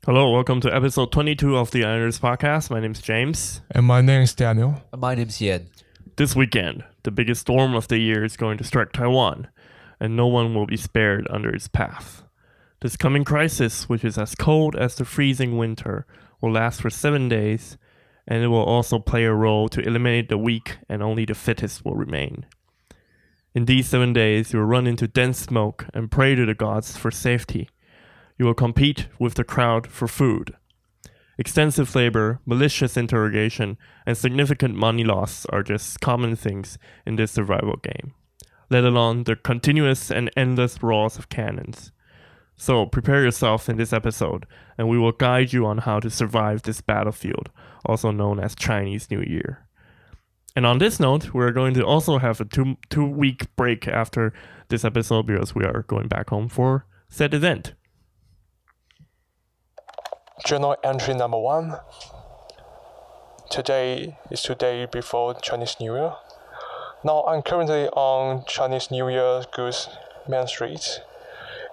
Hello, welcome to episode 22 of the Islanders podcast. My name's James. And my name is Daniel. And my name's Yen. This weekend, the biggest storm of the year is going to strike Taiwan, and no one will be spared under its path. This coming crisis, which is as cold as the freezing winter, will last for 7 days, and it will also play a role to eliminate the weak, and only the fittest will remain. In these 7 days, you will run into dense smoke and pray to the gods for safety. You will compete with the crowd for food. Extensive labor, malicious interrogation, and significant money loss are just common things in this survival game, let alone the continuous and endless roars of cannons. So prepare yourself in this episode, and we will guide you on how to survive this battlefield, also known as Chinese New Year. And on this note, we're going to also have a two-week break after this episode because we are going back home for said event. Journal entry number 1. Today is the day before Chinese New Year. Now I'm currently on Chinese New Year goods main street.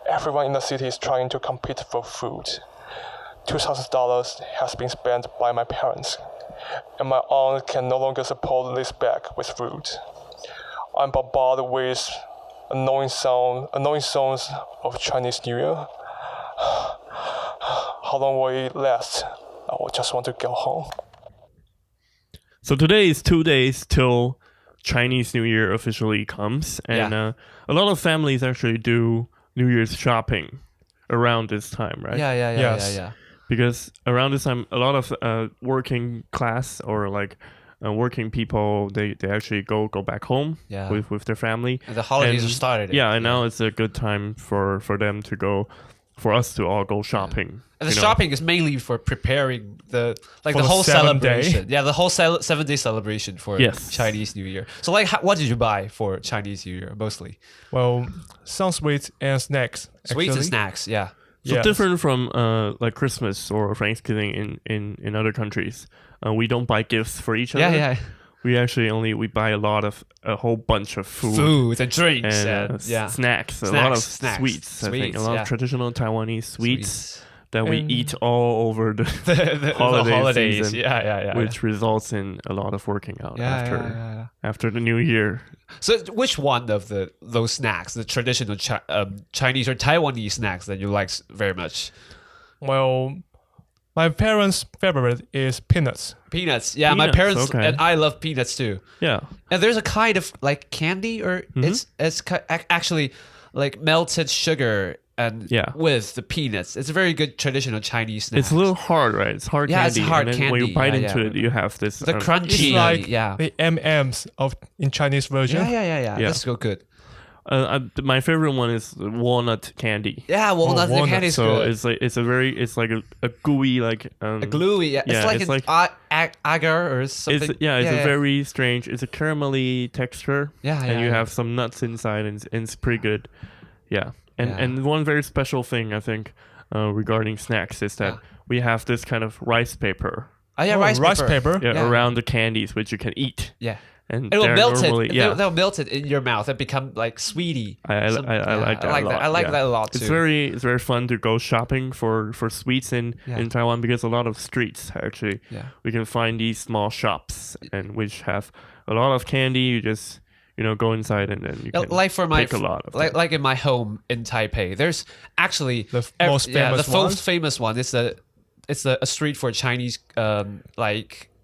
Everyone in the city is trying to compete for food. $2,000 has been spent by my parents, and my aunt can no longer support this bag with food. I'm bombarded with annoying songs of Chinese New Year. How long will it last? I just want to go home. So today is 2 days till Chinese New Year officially comes, and a lot of families actually do New Year's shopping around this time, right? Yeah. Because around this time, a lot of working class or working people, they actually go back home with their family. And the holidays are started. Yeah, and now it's a good time for them to go, for us to all go shopping. And the shopping is mainly for preparing the whole celebration. Yeah, the whole 7-day celebration for Chinese New Year. So what did you buy for Chinese New Year mostly? Well, some sweets and snacks. Sweets and snacks, yeah. So different from like Christmas or Thanksgiving in other countries. We don't buy gifts for each other. Yeah. We buy a whole bunch of food and drinks and snacks, a lot of sweets. I think a lot of traditional Taiwanese sweets that we eat all over the holidays season, which results in a lot of working out after the New Year. So which one of those snacks, the traditional Chinese or Taiwanese snacks that you like very much? Well, my parents' favorite is peanuts. Peanuts, my parents and I love peanuts too. Yeah, and there's a kind of like candy, or it's actually like melted sugar and with the peanuts. It's a very good traditional Chinese snack. It's a little hard, right? It's hard candy. It's hard and then candy. When you bite into it, you have this the crunchy, it's like the M&Ms in Chinese version. Yeah. That's so good. My favorite one is walnut candy. Yeah, walnut candy is good. So it's like a gooey a gluey. It's like an agar or something. It's a very strange. It's a caramelly texture. And you have some nuts inside, and it's pretty good. Yeah, and one very special thing I think regarding snacks is that we have this kind of rice paper. Rice paper. Around the candies, which you can eat. Yeah. And it'll melt it. They'll melt it in your mouth and become like sweetie. I like that a lot. I like that a lot too. It's very fun to go shopping for sweets in Taiwan, because a lot of streets actually we can find these small shops and which have a lot of candy. You just go inside and then you can pick a lot of like in my home in Taipei. There's actually the most famous one. It's a street for Chinese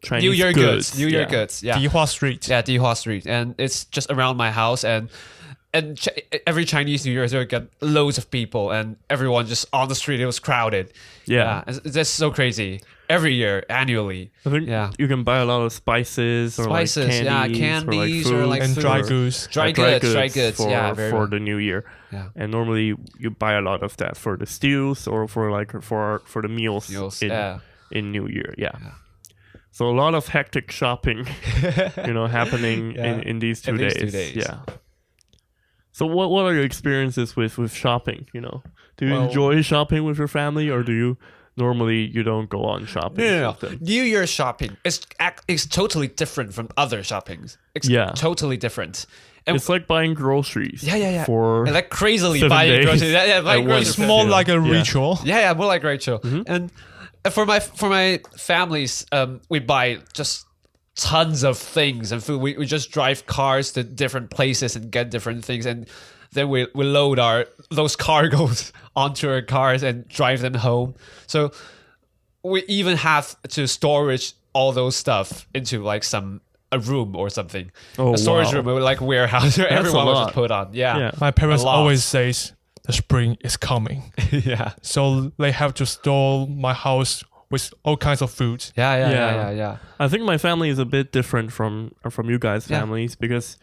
Chinese New Year goods. New Year goods. Dihua Street. Yeah, Dihua Street, and it's just around my house, and every Chinese New Year there get loads of people, and everyone just on the street. It was crowded. It's just so crazy. Every year, annually. I think you can buy a lot of spices or candies or like and food. dry goods. Dry goods. For the New Year. Yeah. And normally you buy a lot of that for the stews or for the meals in New Year. Yeah. So a lot of hectic shopping, happening in these 2 days. Yeah. So what are your experiences with shopping? Do you enjoy shopping with your family, or do you normally you don't go on shopping? No. New Year shopping is totally different from other shoppings. It's totally different. And it's like buying groceries. Yeah. For and like crazily 7 buying days groceries. Yeah, buying at once. groceries. It's more Yeah. like a Yeah. ritual. Yeah, more like Rachel. And for my families, we buy just tons of things and food. We just drive cars to different places and get different things, and then we load those cargoes onto our cars and drive them home. So we even have to storage all those stuff into like a room or something. Oh, a storage wow. room, or like warehouse where everyone a was lot. just put on. Yeah. My parents A lot. always says the spring is coming, yeah. so they have to store my house with all kinds of food. Yeah. I think my family is a bit different from you guys' Yeah. families because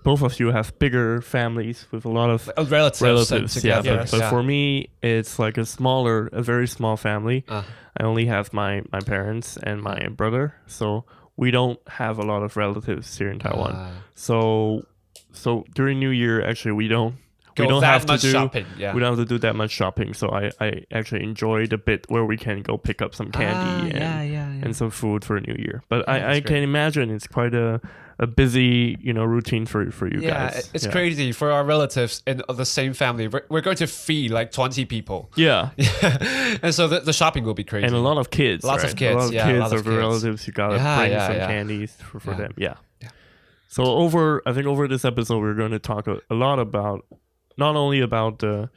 both of you have bigger families with a lot of Relatives Yeah, together. Yes. but for me, it's like a very small family. Uh. I only have my parents and my brother, so we don't have a lot of relatives here in Taiwan. So during New Year, actually, we don't have to do shopping. Yeah. we don't have to do that much shopping. So I actually enjoy the bit where we can go pick up some candy and some food for New Year. But I that's can great. imagine it's quite a busy routine for you guys. It's crazy for our relatives in the same family. We're going to feed like 20 people. Yeah. And so the shopping will be crazy. And a lot of kids. Lots of right? kids, A lot of yeah, kids lots of of the kids. relatives. You gotta Yeah, bring yeah, some yeah. candies for Yeah. them. Yeah. Yeah. So over this episode, we're going to talk a lot about not only about the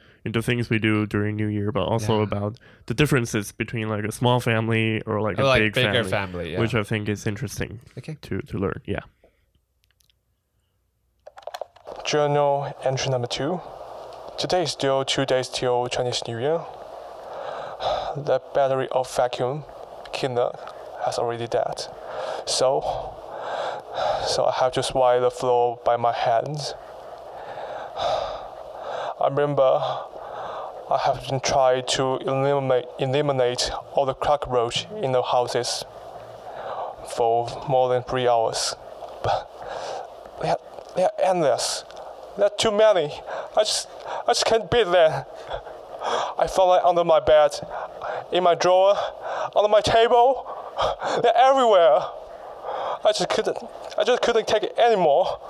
things we do during New Year, but also Yeah. about the differences between like a small family or like Or a like big bigger family, family, yeah. which I think is interesting Okay. to learn. Yeah. Journal entry number 2. Today is still 2 days till Chinese New Year. The battery of vacuum cleaner has already dead. So I have to swipe the floor by my hands. I remember I have been trying to eliminate all the cockroach in the houses for more than 3 hours. But they are endless. There are too many. I just can't beat them. I found them under my bed, in my drawer, under my table. They're everywhere. I just couldn't take it anymore.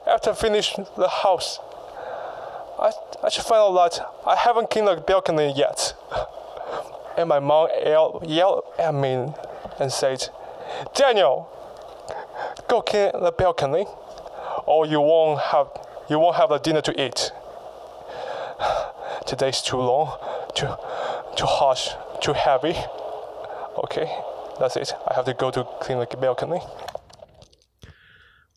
After I finished the house, I just found out that I haven't cleaned the balcony yet. And my mom yelled at me and said, "Daniel, go clean the balcony, or you won't have the dinner to eat. Today's too long, too harsh, too heavy. Okay, that's it. I have to go to clean the balcony."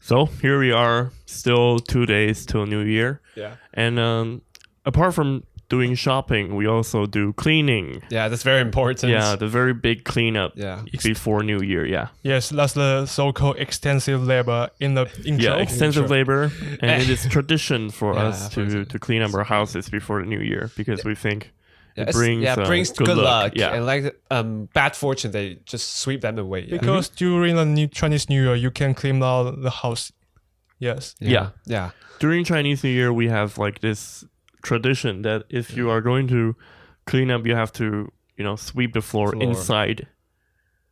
So here we are, still 2 days till New Year. Yeah. And apart from doing shopping, we also do cleaning. Yeah, that's very important. Yeah, the very big cleanup Yeah. before New Year. Yeah. Yes, that's the so-called extensive labor in the intro. Yeah, extensive labor, and it is tradition for Yeah, us for to clean up our houses before the New Year because we think it It brings good luck. Yeah, And like bad fortune, they just sweep them away. Yeah. Because during the Chinese New Year, you can clean out the house. Yes. Yeah. Yeah. during Chinese New Year, we have like this tradition that if you are going to clean up, you have to sweep the floor inside.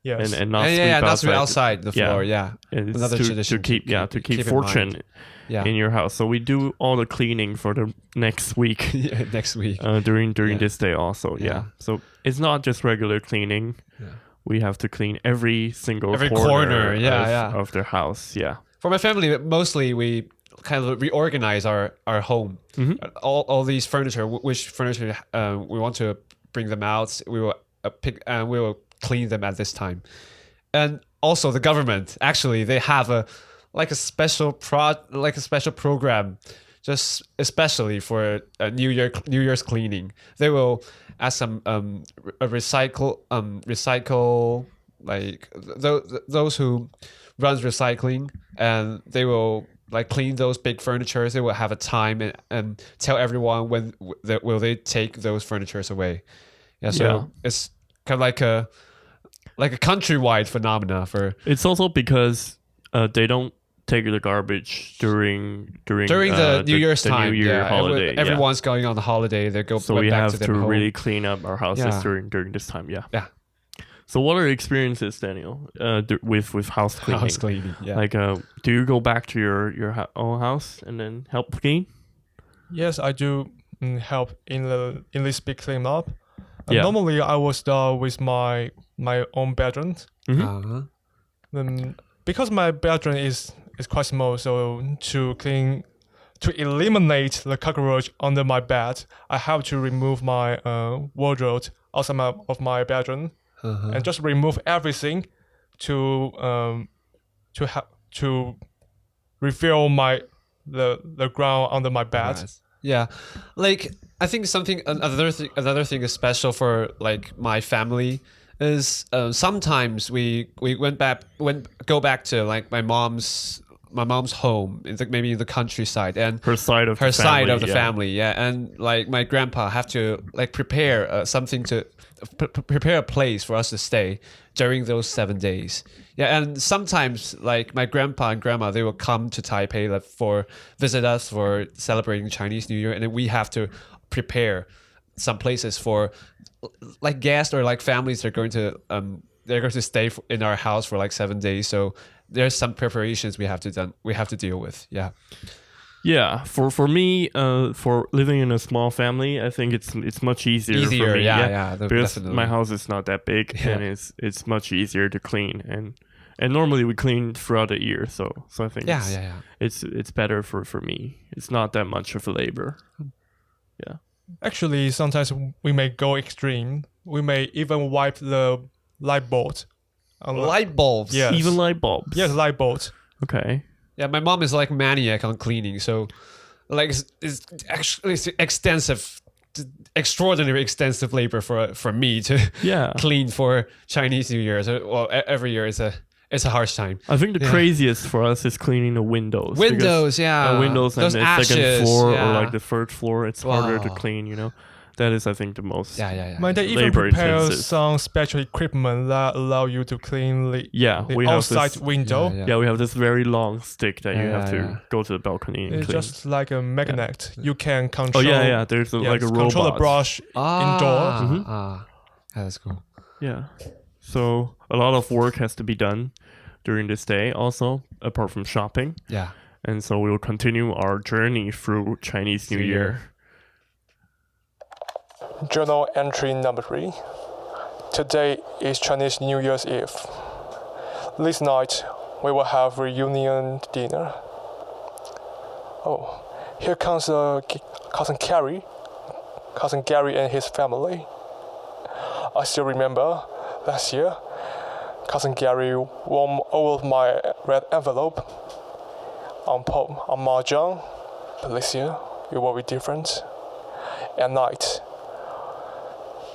Yes. And not sweep not outside. sweep outside the floor. Yeah. And it's Another to tradition keep to keep in fortune mind. Yeah. in your house. So we do all the cleaning for the next week. Yeah, next week. During Yeah. this day also. Yeah. Yeah. So it's not just regular cleaning. Yeah. We have to clean every single Every corner corner, yeah, of their house. Yeah. For my family, mostly we kind of reorganize our home. Mhm. All these furniture, which furniture we want to bring them out, we will we will clean them at this time. And also the government, actually, they have a special program, just especially for New Year's cleaning. They will ask some recycle like those who runs recycling, and they will clean those big furnitures. They will have a time and tell everyone when will they take those furnitures away. Yeah, so Yeah. it's kind of like a countrywide phenomena for It's also because they don't take the garbage during the New Year's time. New Year yeah, holiday. everyone's going on the holiday. They go So back we to have their to home. really clean up our houses Yeah. during this time. Yeah. Yeah. So what are your experiences, Daniel, with house cleaning? House cleaning, yeah. Like, do you go back to your own house and then help clean? Yes, I do help in this big cleanup. Yeah. Normally, I will start with my own bedroom. Uh-huh. Because my bedroom is quite small, so to eliminate the cockroach under my bed, I have to remove my wardrobe outside of my bedroom and just remove everything to refill the ground under my bed. Right. Yeah, like I think another thing is special for like my family is sometimes we go back to like my mom's home, maybe in the countryside, and Her side of the family, family, yeah, and like my grandpa have to like prepare something to prepare a place for us to stay during those 7 days. Yeah, and sometimes like my grandpa and grandma, they will come to Taipei like, for visit us for celebrating Chinese New Year, and then we have to prepare some places for like guests or like families that they're going to stay in our house for like 7 days. So there's some preparations we have to deal with. Yeah. Yeah, for me, for living in a small family, I think it's much easier for me. Yeah, because definitely. my house is not that big, Yeah. and it's much easier to clean, and normally we clean throughout the year, so I think it's better for me. It's not that much of a labor. Yeah. Actually, sometimes we may go extreme. We may even wipe the light bulb. Light bulbs. Yes. Even light bulbs. Yes, light bulbs. Okay. Yeah, my mom is like maniac on cleaning, so like it's actually extraordinary extensive labor for me to Yeah. clean for Chinese New Year. So, well, every year is a harsh time. I think the craziest for us is cleaning the windows. Windows, yeah. Windows and Those the ashes, second floor yeah. or like the third floor. It's harder to Wow. clean. That is, I think, the most. Yeah. They even Labor prepare intensive. some special equipment that allow you to clean the We have outside this. window. Yeah, we have this very long stick that you have to Yeah. go to the balcony and It's clean. just like a magnet. You can control. There's like a robot. Control the brush indoor. Yeah, that's cool. Yeah. So a lot of work has to be done during this day also, apart from shopping. Yeah. And so we will continue our journey through Chinese New Year. Journal entry number 3. Today is Chinese New Year's Eve. This night, we will have reunion dinner. Oh, here comes cousin Gary and his family. I still remember last year, cousin Gary won all of my red envelope on Mahjong, but this year it will be different. At night,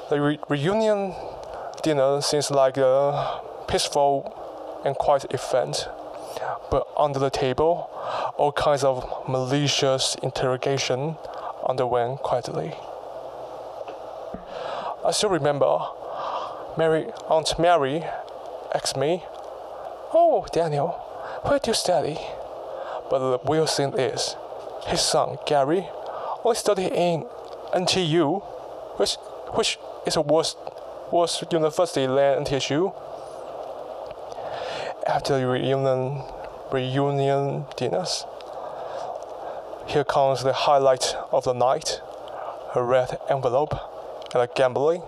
the reunion dinner seems like a peaceful and quiet event, but under the table, all kinds of malicious interrogation underwent quietly. I still remember Aunt Mary asked me, "Oh, Daniel, where do you study?" But the weird thing is, his son, Gary, only studied in NTU, which is a worse university than NTSU. After the reunion dinners, here comes the highlight of the night, a red envelope and a gambling.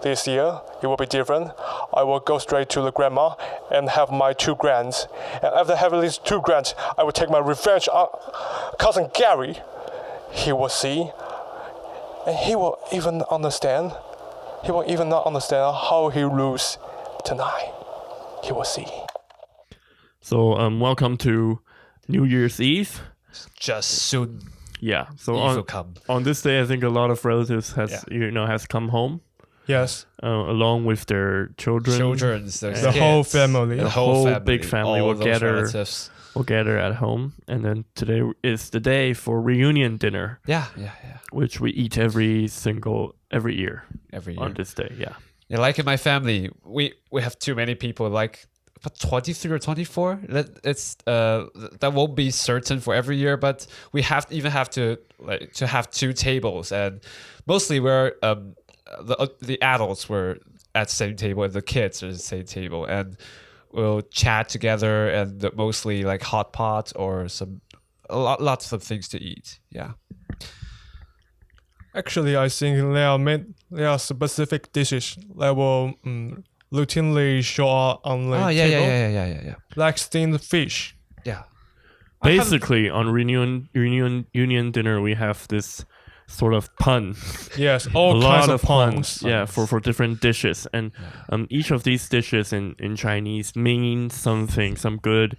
This year, it will be different. I will go straight to the grandma and have my 2 grants. And after having these 2 grants, I will take my revenge on cousin Gary. He will see, and he will even understand. He will even not understand how he lose tonight. He will see. So welcome to New Year's Eve. Just soon. Yeah. So Eve will come. on this day, I think a lot of relatives has come home. Yes. Along with their children. The whole family. The whole big family all will those gather. relatives. We'll gather at home, and then today is the day for reunion dinner, Yeah. which we eat every year Every year. on this day. Yeah. Yeah, like in my family, we have too many people, like 23 or 24. That won't be certain for every year, but we have to have 2 tables, and mostly we're the adults were at the same table and the kids are at the same table, and we'll chat together, and mostly like hot pot or lots of things to eat. Yeah. Actually, I think there are specific dishes that will routinely show up on the table, yeah. like steamed fish. Yeah. Basically, on reunion dinner, we have this sort of pun. Yes, A all kinds lot of puns. Yeah, for different dishes, and each of these dishes in Chinese means something, some good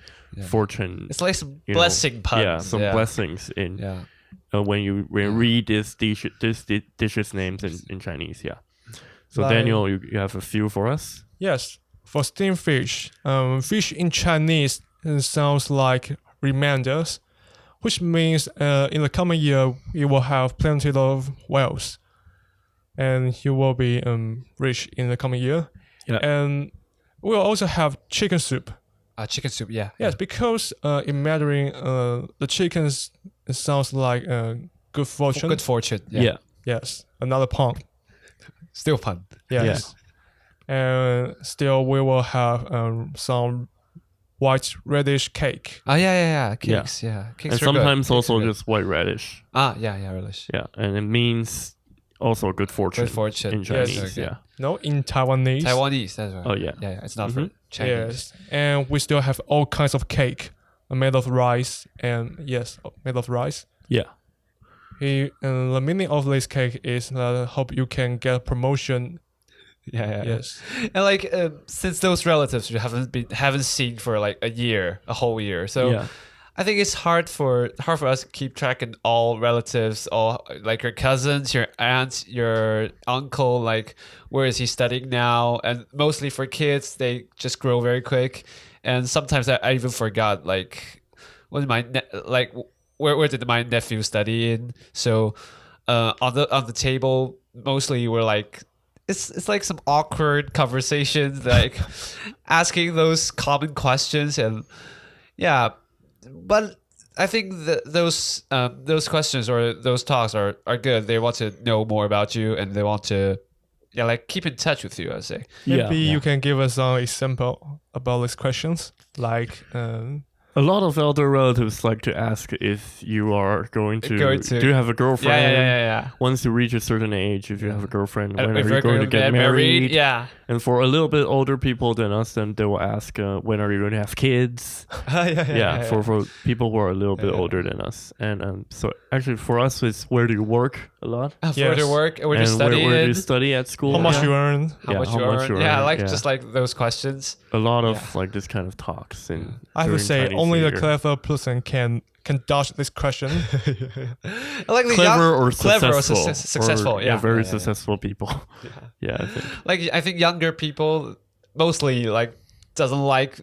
fortune. It's like some you know, blessing puns. Yeah, some blessings in Yeah. when you read this dishes names in Chinese. Yeah. So Like- Daniel, you have a few for us. Yes, for steamed fish, fish in Chinese sounds like reminders, which means in the coming year you will have plenty of wealth, and you will be rich in the coming year. Yeah. And we'll also have chicken soup. Chicken soup. Yeah. Yes, because in Mandarin, the chickens sounds like good fortune. Good fortune. Yeah. Yes, another pun. Still pun. Yes. And still, we will have some white reddish cake. Oh yeah. Cakes. Yeah. Cakes And are good. sometimes Cakes also are good. just white radish. Relish. Yeah, and it means also good fortune. Good fortune. In Yes, Chinese. okay. Yeah. No, in Taiwanese. Taiwanese. That's right. Oh yeah. Yeah. It's not for Chinese. Yes, and we still have all kinds of cake made of rice, and made of rice. Yeah. The meaning of this cake is that I hope you can get promotion. Yeah. Yes, And like since those relatives you haven't seen for like a whole year, so Yeah. I think it's hard for us to keep track of all relatives, all like your cousins, your aunts, your uncle. Like where is he studying now? And mostly for kids, they just grow very quick. And sometimes I even forgot like what where did my nephew study in? So on the table, mostly we're like. It's like some awkward conversations, like asking those common questions, and but I think those questions or those talks are good. They want to know more about you, and they want to like keep in touch with you, I'd say. maybe you can give us some example about these questions, like A lot of elder relatives like to ask if you are going to do you have a girlfriend? Yeah. Once you reach a certain age, if you have a girlfriend, when If are you're you going to get married? Yeah. And for a little bit older people than us, then they will ask, when are you going to have kids? For people who are a little bit older than us. And so actually for us, it's where do you work a lot? For Yes. the work, where And you study where do you in, study at school? how much Yeah. you earn. how much you earn. Yeah, I like just like those questions. a lot of like this kind of talks. And I have to during say, Chinese only New the Year. clever person can dodge this question. I like the Clever or clever successful. or successful. Or, Yeah, very yeah. successful people. Yeah, I think. Like I think younger people mostly like doesn't like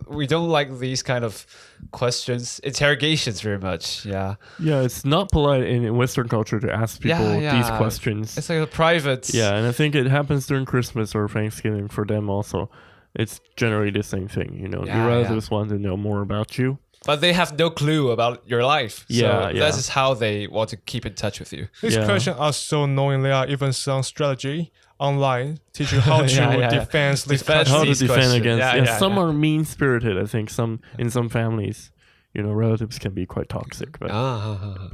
we don't like these kind of questions, interrogations very much. Yeah, Yeah, it's not polite in Western culture to ask people these questions. It's like a private. Yeah, and I think it happens during Christmas or Thanksgiving for them also. It's generally the same thing, you know. Yeah, Your relatives want to know more about you. But they have no clue about your life. Yeah, so yeah. this is how they want to keep in touch with you. These Yeah. questions are so annoying. There are even some strategy online teach you how to defend these Defend How to these defend questions. against. Yeah, Yeah, yeah, some yeah. are mean spirited. I think in some families, you know, relatives can be quite toxic. But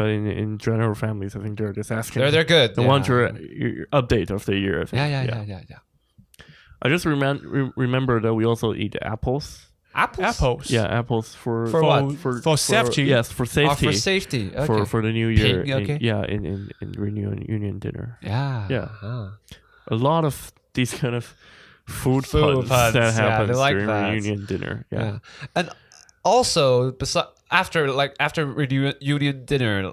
in general families, I think they're just asking. They're good. They want your update of the year. I think. Yeah. I just remember that we also eat apples. apples. Yeah, apples for what? For safety? Yes, for safety. For safety. Okay. For the new year. Peng, okay. In reunion dinner. Yeah. Yeah. Ah. A lot of these kind of food Food puns puns, that yeah, happens they like during that. reunion dinner. Yeah. And also, after reunion dinner,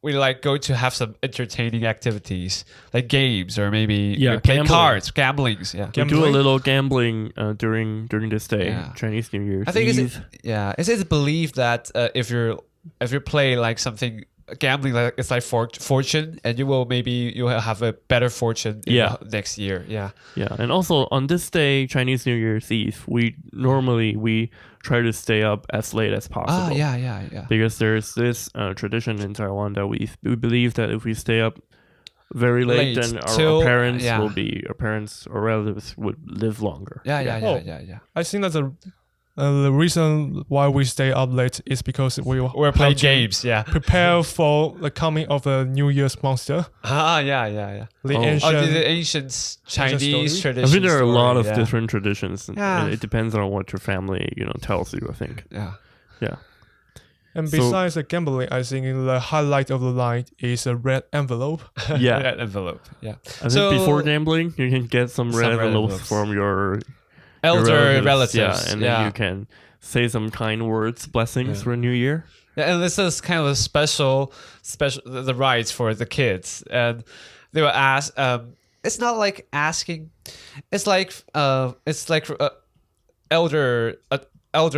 we like go to have some entertaining activities like games or maybe Yeah, play gambling. cards, gamblings. Yeah. We do a Gambling? little gambling during this day, Yeah. Chinese New Year's I think Eve. it's believed that if you play like something gambling, like it's like fortune, and you will have a better fortune in Yeah. the next year. Yeah. Yeah, and also on this day, Chinese New Year's Eve, we try to stay up as late as possible. Yeah. Because there's this tradition in Taiwan that we believe that if we stay up very late, Late then till- our parents yeah. will be our parents or relatives would live longer. Yeah. Oh. I think that the reason why we stay up late is because We're playing games. Yeah. prepare for the coming of the New Year's monster. Yeah. The Oh. ancient. The ancient Chinese story? tradition. I think there are a lot of yeah. different traditions, and Yeah. it depends on what your family tells you. I think. Yeah. Yeah. And So- besides the gambling, I think the highlight of the night is a red envelope. Yeah. Red envelope. Yeah. I think before gambling, you can get some red red envelopes envelopes. from your Elder relatives. Yeah, and then you can say some kind words, blessings Yeah. for New Year. Yeah, and this is kind of a special the rights for the kids, and they will ask. It's not like asking. It's like elder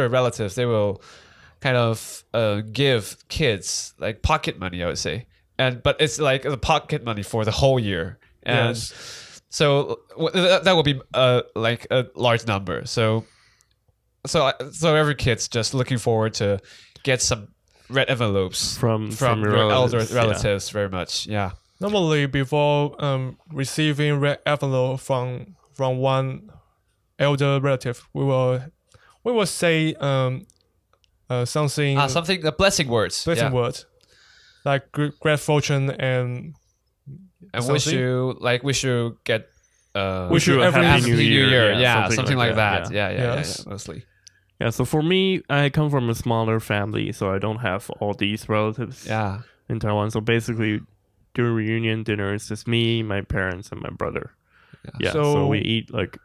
relatives. They will kind of give kids like pocket money, I would say, but it's like the pocket money for the whole year, and Yes. so that will be like a large number. So every kid's just looking forward to get some red envelopes From your elder relatives, relatives very much. Yeah. Normally, before receiving red envelope from one elder relative, we will say something Something the blessing words. blessing yeah. word, like great fortune and And wish you get Wish you a every happy New Year. Yeah, something something like that. Yeah. Yeah, Yes. mostly. Yeah, so for me, I come from a smaller family, so I don't have all these relatives Yeah. in Taiwan. So basically, during reunion dinner, it's just me, my parents, and my brother. Yeah, so So- we eat like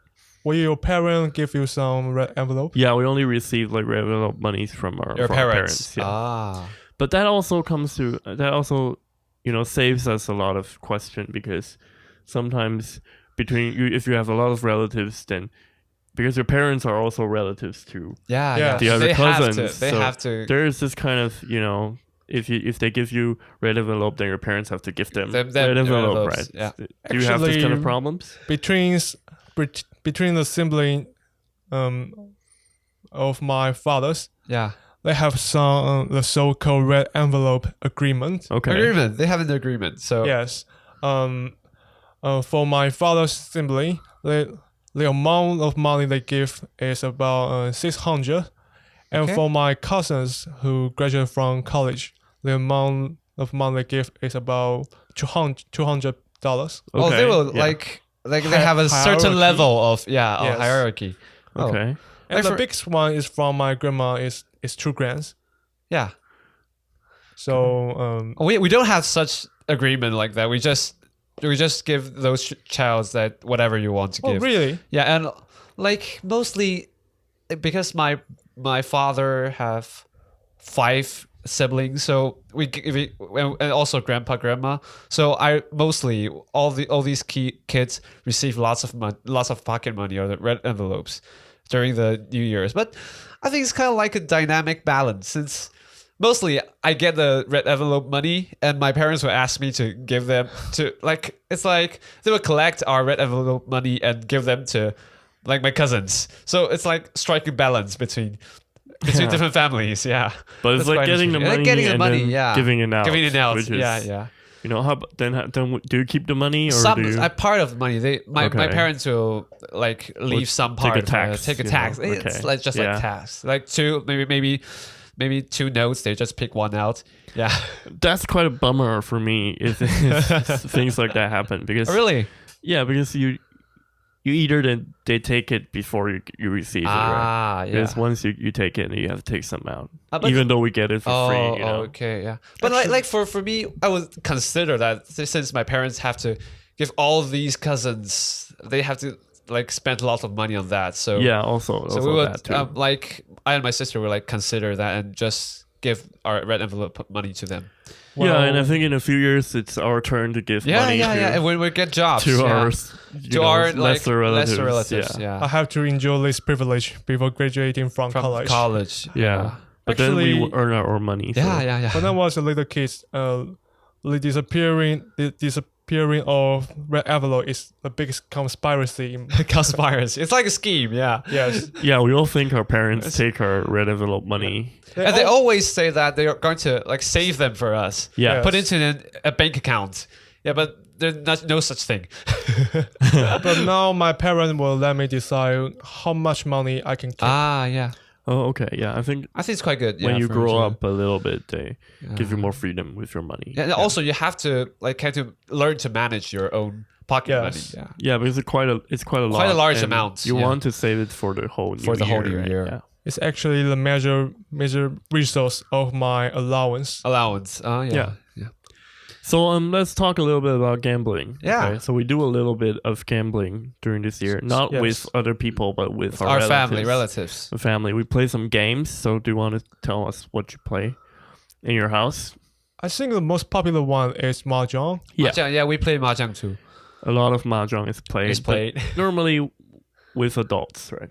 will your parent give you some red envelope? yeah, we only receive like regular monies from our Your from our parents. yeah. But that also saves us a lot of question because sometimes between you, if you have a lot of relatives, then because your parents are also relatives too. Yeah. Yeah. The other They cousins. Have to. They so have to. There is this kind of if they give you red envelope, then your parents have to give them Them red envelope, envelopes, right? yeah. Do you have this kind of Actually, problems? Between the sibling of my fathers, Yeah. they have some the so-called red envelope agreement. Okay. Agreement. They have an agreement. So Yes. For my father's sibling, the amount of money they give is about 600, and Okay. for my cousins who graduate from college, the amount of money they give is about $200. oh, they will yeah. like they have a certain Hierarchy. level of Yes. hierarchy. Oh, Okay. And Like the for- biggest one is from my grandma is 2 grand. Yeah. So We don't have such agreement like that. We just give those childs that whatever you want to oh give. really? Yeah, and like mostly because my father have 5 siblings, so and also grandpa grandma. So I mostly all these kids receive lots of pocket money or the red envelopes during the New Year's. But I think it's kind of like a dynamic balance since. Mostly, I get the red envelope money, and my parents would ask me to give them to it's like they would collect our red envelope money and give them to like my cousins. So it's like striking balance between Yeah. different families. Yeah, But it's That's like quite getting the interesting. money, Getting the and money, then yeah. giving it out. giving it out. Which is, Yeah. then do you keep the money or Some do you? part of the money. My Okay. parents will like leave some take a part of it, tax, take a you tax. know, It's okay. like just Yeah. like tax. Like maybe 2 notes. They just pick one out. Yeah. That's quite a bummer for me if things like that happen because Really? yeah, because you either they take it before you receive it, right? Yeah. Because once you take it, you have to take some out, But- even though we get it for free. Oh, You know? okay, yeah. But like for me, I would consider that since my parents have to give all these cousins, they have to like spend a lot of money on that. So Yeah, also so we would that too. like I and my sister would like consider that and just give our red envelope money to them. yeah, and I think in a few years it's our turn to give Yeah, money yeah, to, yeah. And when we get jobs, to yeah. our to our like, lesser relatives. lesser relatives. Yeah. I have to enjoy this privilege before graduating from college. College. Yeah. But then we Actually- earn our own money. So. Yeah, yeah. When I was a little kid, the disappearing of red envelope is the biggest conspiracy. Conspiracy. It's like a scheme, yeah. Yes. Yeah, we all think our parents take our red envelope money. And they always say that they are going to like save them for us. Yeah. Yes. Put into a bank account. Yeah, but there's no such thing. But now my parents will let me decide how much money I can keep. Yeah. Oh, okay. Yeah, I think I think it's quite good. when yeah, you for grow sure. up a little bit, they give you more freedom with your money. Yeah, and also you have to learn to manage your own pocket Yes. money. Yeah. Yeah, because it's quite a lot. Quite a large and amount, You yeah. want to save it for the whole new For the whole new right? year. Yeah. It's actually the major resource of my allowance. Allowance. Oh yeah. Yeah. So let's talk a little bit about gambling. Yeah. Okay? So we do a little bit of gambling during this year, not Yes. with other people, but with Our relatives. relatives. The family. We play some games. So do you want to tell us what you play in your house? I think the most popular one is mahjong. Yeah. Mahjong, yeah, we play mahjong too. A lot of mahjong is played. It's played. but normally with adults, right?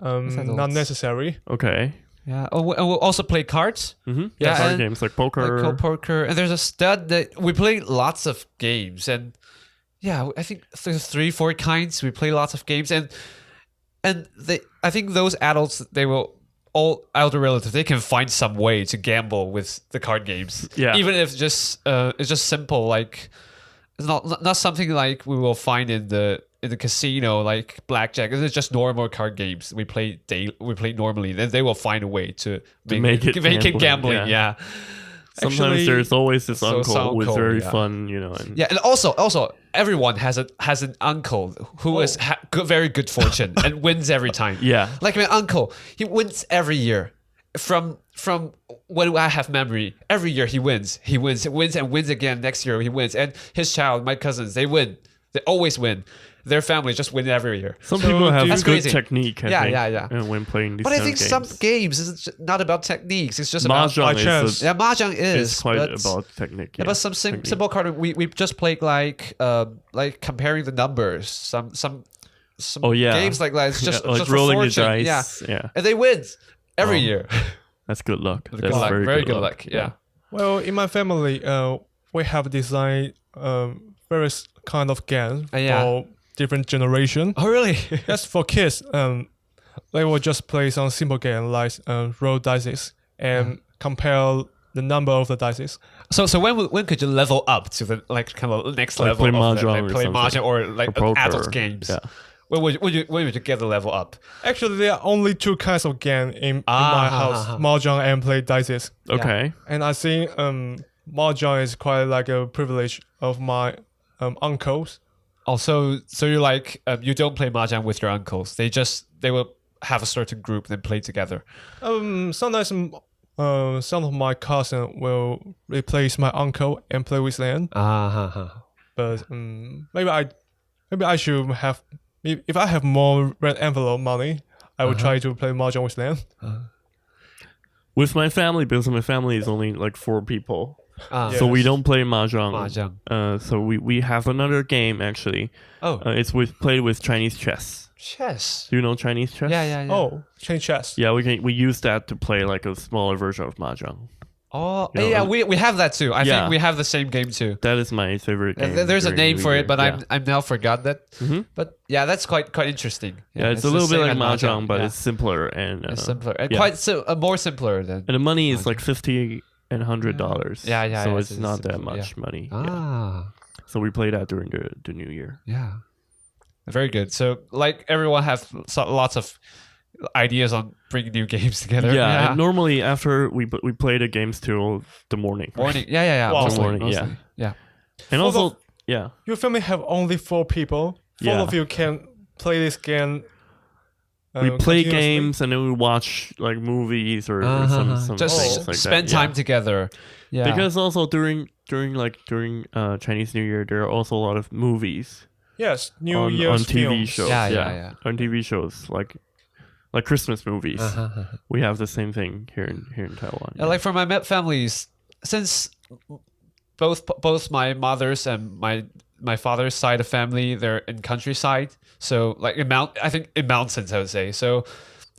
Not necessary. Okay. Yeah. Oh, we'll also play cards. Mm-hmm. Yeah, Card and games like poker. Like poker. And there's a stud that we play lots of games, and yeah, I think there's 3-4 kinds. We play lots of games, and I think those adults, they will all elder relatives, they can find some way to gamble with the card games. Yeah. Even if it's just simple, like it's not something like we will find in the casino like blackjack. It's just normal card games we play normally. Then they will find a way to make it gambling. gambling, Yeah. Sometimes Actually, there's always this so uncle who's uncle, very yeah. fun, and Yeah, and also everyone has an uncle who is very good fortune and wins every time. Yeah. Like my uncle, he wins every year. From when I have memory, every year he wins and wins again. Next year he wins, and his child, my cousins, they win. They always win. Their family just win every year. Some So people have That's good crazy. technique. I Yeah, think, yeah. when playing these But I kind think of some games. games is not about techniques. It's just about Mahjong is, chance. a- yeah, mahjong is is quite but, about technique. Yeah, but some technique. simple card we just played like comparing the numbers. Some Oh, yeah. games like that. It's just Yeah, like just for rolling the fortune. dice. Yeah. And they win every Oh. year. That's good luck. That's Good luck. very good luck. Yeah. Well, in my family, we have designed various kind of games yeah. for different generation. Oh really? As for kids, they will just play some simple game like roll dice and compare the number of the dice. So when could you level up to the like kind of next Like level play of the, mahjong like or play something. mahjong or like Or poker. adult games? Yeah. When would you get the level up? Actually, there are only two kinds of game in my house: mahjong and play dice. Okay. And I think mahjong is quite like a privilege of my uncles. Also, so you're like you don't play mahjong with your uncles. They will have a certain group and play together. Sometimes some of my cousin will replace my uncle and play with them. But maybe I should have, if I have more red envelope money, I would try to play mahjong with them. With my family, because my family is only like 4 people, Yeah. so we don't play mahjong. Mahjong. So we have another game actually. Oh, It's played with Chinese chess. chess. Do you know Chinese chess? Yeah. Oh, change chess. Yeah, we use that to play like a smaller version of mahjong. Oh, You know, yeah. We have that too. I Yeah. think we have the same game too. That is my favorite game. There's a during name New for Year. it, but yeah. I'm now forgot that. Mhm. But yeah, that's quite interesting. Yeah, it's a the little bit same like as mahjong, but yeah. it's simpler and It's simpler and yeah. quite more simpler than. And the money is like $50 and $100. Yeah, So yeah, it's it's not that simple, much money. Yeah. Ah, So we play that during the New Year. yeah, very good. So like everyone have lots of ideas on bringing new games together. Yeah, and normally after we play the games till the morning. Morning. Yeah. Wow. Mostly, Morning, yeah. mostly. Yeah. And For also, yeah. Your family have only 4 people. 4 Yeah. of you can play this game. We play continuously. games and then we watch like movies or some Just things like spend that. time together. Yeah. Because also during Chinese New Year there are also a lot of movies Yes, New on Year's TV films. shows. Yeah. On TV shows like Christmas movies. We have the same thing here in Taiwan. Yeah, like for my families, since both my mother's and my father's side of family, they're in countryside. So like in mountains, I would say. So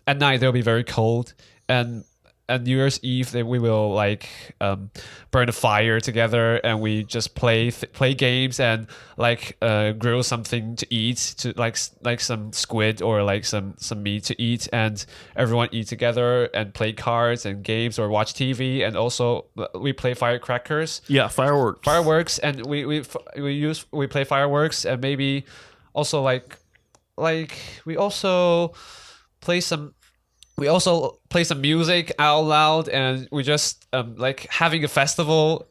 at night they'll be very cold, and and New Year's Eve, then we will like burn a fire together, and we just play games and like grill something to eat, to like some squid or like some meat to eat, and everyone eat together and play cards and games or watch TV, and also we play firecrackers. Yeah, fireworks. And we play fireworks, and maybe also like we also play some music out loud, and we just like having a festival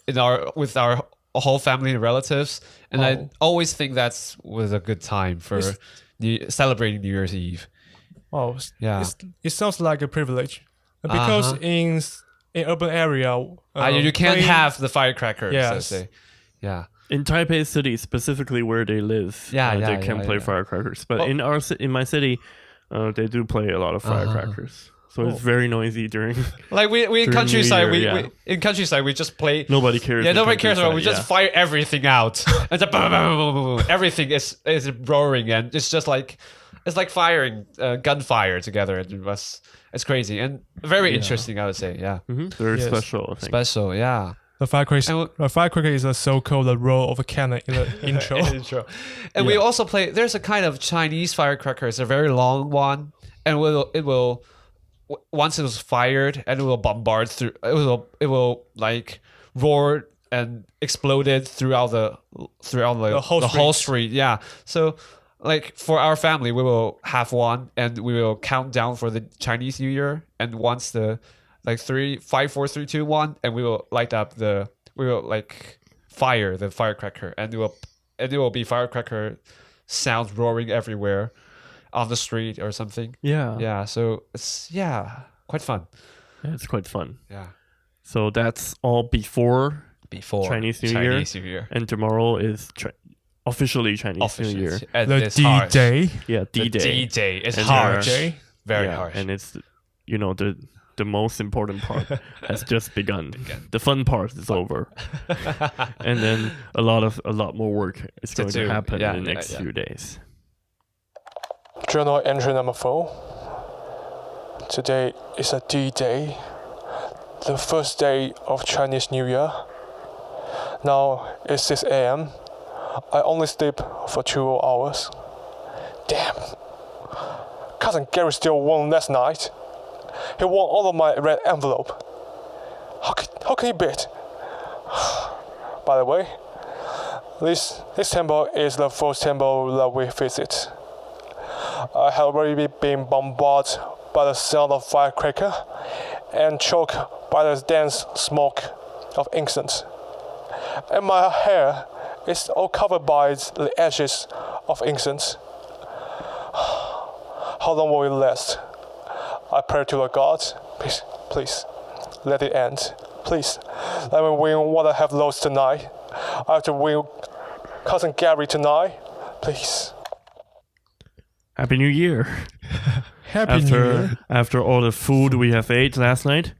with our whole family and relatives. And I always think that's was a good time for celebrating New Year's Eve. Oh, Yeah. it sounds like a privilege because in urban area You can't playing- have the firecrackers. Yes. Let's say. Yeah. In Taipei City, specifically where they live, they can play firecrackers. But in my city, they do play a lot of firecrackers. So it's very noisy during. Like we in During countryside, New Year, in countryside we just play. Nobody cares. Yeah, in nobody cares about. countryside, We just fire everything out, and it's boom, boom, boom, boom, boom. Everything is roaring, and it's just like firing gunfire together. It's crazy and very interesting. I would say, yeah, Very Yes. special. I think. special, yeah. The firecracker is a so-called the roll of a cannon in the intro. Intro. And we also play. There's a kind of Chinese firecracker. It's a very long one, and it will once it was fired, and it will bombard through. It will like roar and exploded throughout the whole street. Yeah. So like for our family, we will have one, and we will count down for the Chinese New Year. And once the like 3, 5, 4, 3, 2, 1, and we will light up we will like fire the firecracker, and it will be firecracker sounds roaring everywhere on the street or something. Yeah. Yeah, so it's quite fun. Yeah, it's quite fun. Yeah. So that's all before Chinese New Year. And tomorrow is officially Chinese New Year. And The it's hard. D-Day. Yeah, The D-Day. D-Day is And harsh. D-Day. Very Yeah, harsh. and it's the most important part has just begun. The fun part is over, and then a lot more work is going to happen in the next few days. Journal entry number 4. Today is a D-Day, the first day of Chinese New Year. Now it's 6 a.m. I only sleep for 2 hours. Damn. Cousin Gary still won last night. He won all of my red envelope. How can he beat? By the way, this temple is the first temple that we visit. I have already been bombarded by the sound of firecracker and choked by the dense smoke of incense. And my hair is all covered by the ashes of incense. How long will it last? I pray to the gods, please, let it end. Please, let me win what I have lost tonight. I have to win Cousin Gary tonight. Please. Happy New Year! Happy New Year. After all the food we have ate last night,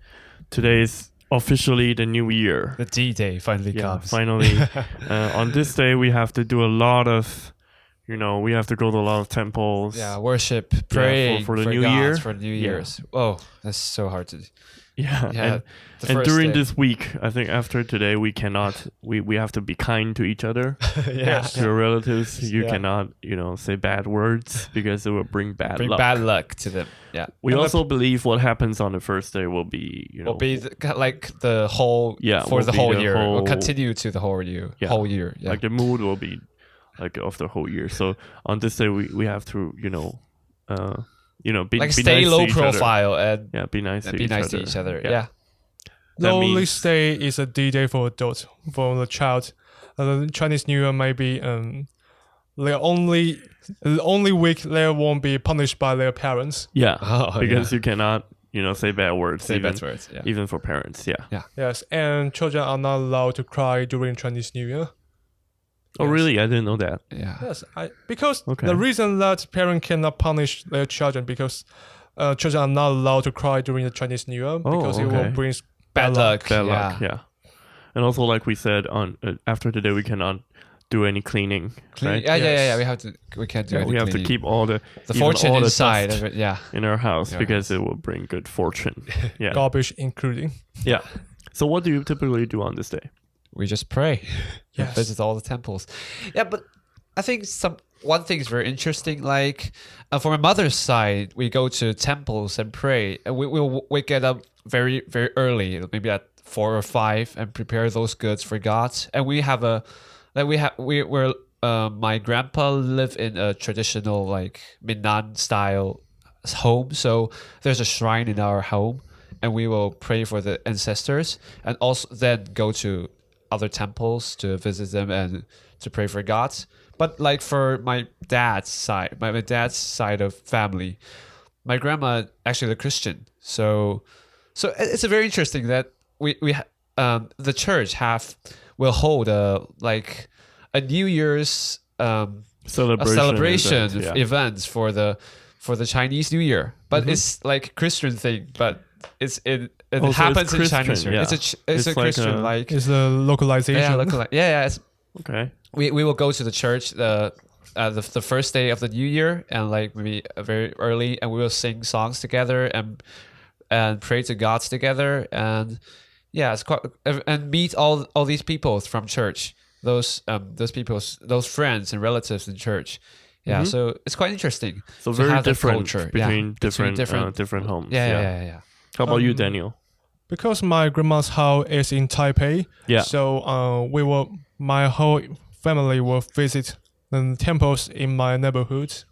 today is officially the new year. The D-Day finally Yeah, comes. finally. On this day, we have to do a lot of, we have to go to a lot of temples. Yeah, worship, praying for the new gods, year. For New Yeah. Year's. Oh, that's so hard to do. Yeah, Yeah, the and first during day. this week, I think after today, we cannot. We have to be kind to each other. Yeah. To your relatives, you Yeah. cannot, say bad words because it will bring bad Bring luck. bad luck to them. Yeah. We And also believe what happens on the first day will be, Will be like the whole for will the be whole the year. Will whole- continue to the whole year. Yeah. Whole year. Yeah. like the mood will be like of the whole year. So on this day, we have to, be like be stay nice low to each other. profile and Yeah, be nice. be nice to each other. Yeah. The That only means- day is a D-Day for adults. For the child, the Chinese New Year may be the only week they won't be punished by their parents. Yeah, Oh, because you cannot, say bad words. Say even, bad words. Yeah. even for parents. Yeah. Yes, and children are not allowed to cry during Chinese New Year. Oh, Yes. really? I didn't know that. Yeah. Yes, because Okay. the reason that parents cannot punish their children because children are not allowed to cry during the Chinese New Year because it okay. will bring Bad luck. Bad luck. Yeah. And also, like we said, on after today, we cannot do any cleaning, right? Yeah. We can't do Yeah, any we have to cleaning. keep all the the even fortune all the inside dust of it. Yeah. in our house In our because house. it will bring good fortune. Yeah. Garbage including. Yeah. So what do you typically do on this day? We just pray. Yes. Visit all the temples. Yeah, but I think one thing is very interesting. Like for my mother's side, we go to temples and pray, and we get up very very early, maybe at 4 or 5, and prepare those goods for God. And we have my grandpa lived in a traditional like Minnan style home, so there's a shrine in our home, and we will pray for the ancestors, and also then go to other temples to visit them and to pray for gods. But like for my dad's side of family, my grandma actually a Christian, so it's a very interesting that the church will hold a New Year's celebration events for the Chinese New Year, but it's like Christian thing, but it happens in Chinese New Year. Yeah. It's a Christian It's a localization. It's, Okay. we will go to the church the first day of the New Year, and like maybe very early, and we will sing songs together and pray to gods together, and yeah, it's quite, and meet all these people from church, those friends and relatives in church. Yeah, so it's quite interesting. So to very have that different culture. between Yeah, different homes. Yeah. How about you, Daniel? Because my grandma's house is in Taipei, Yeah. so my whole family will visit the temples in my neighborhood,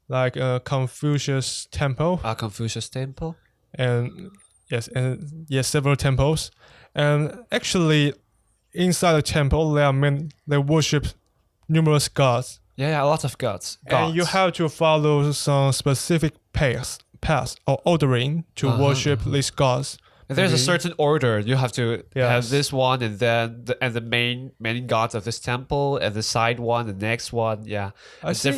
like Confucius Temple, Confucius Temple. and several temples. And actually, inside the temple, they worship numerous gods. Yeah, a lot of gods. And you have to follow some specific paths or ordering to worship these gods. There's a certain order. You have to have Yes. this one, and then the main gods of this temple, and the side one, the next one. Yeah,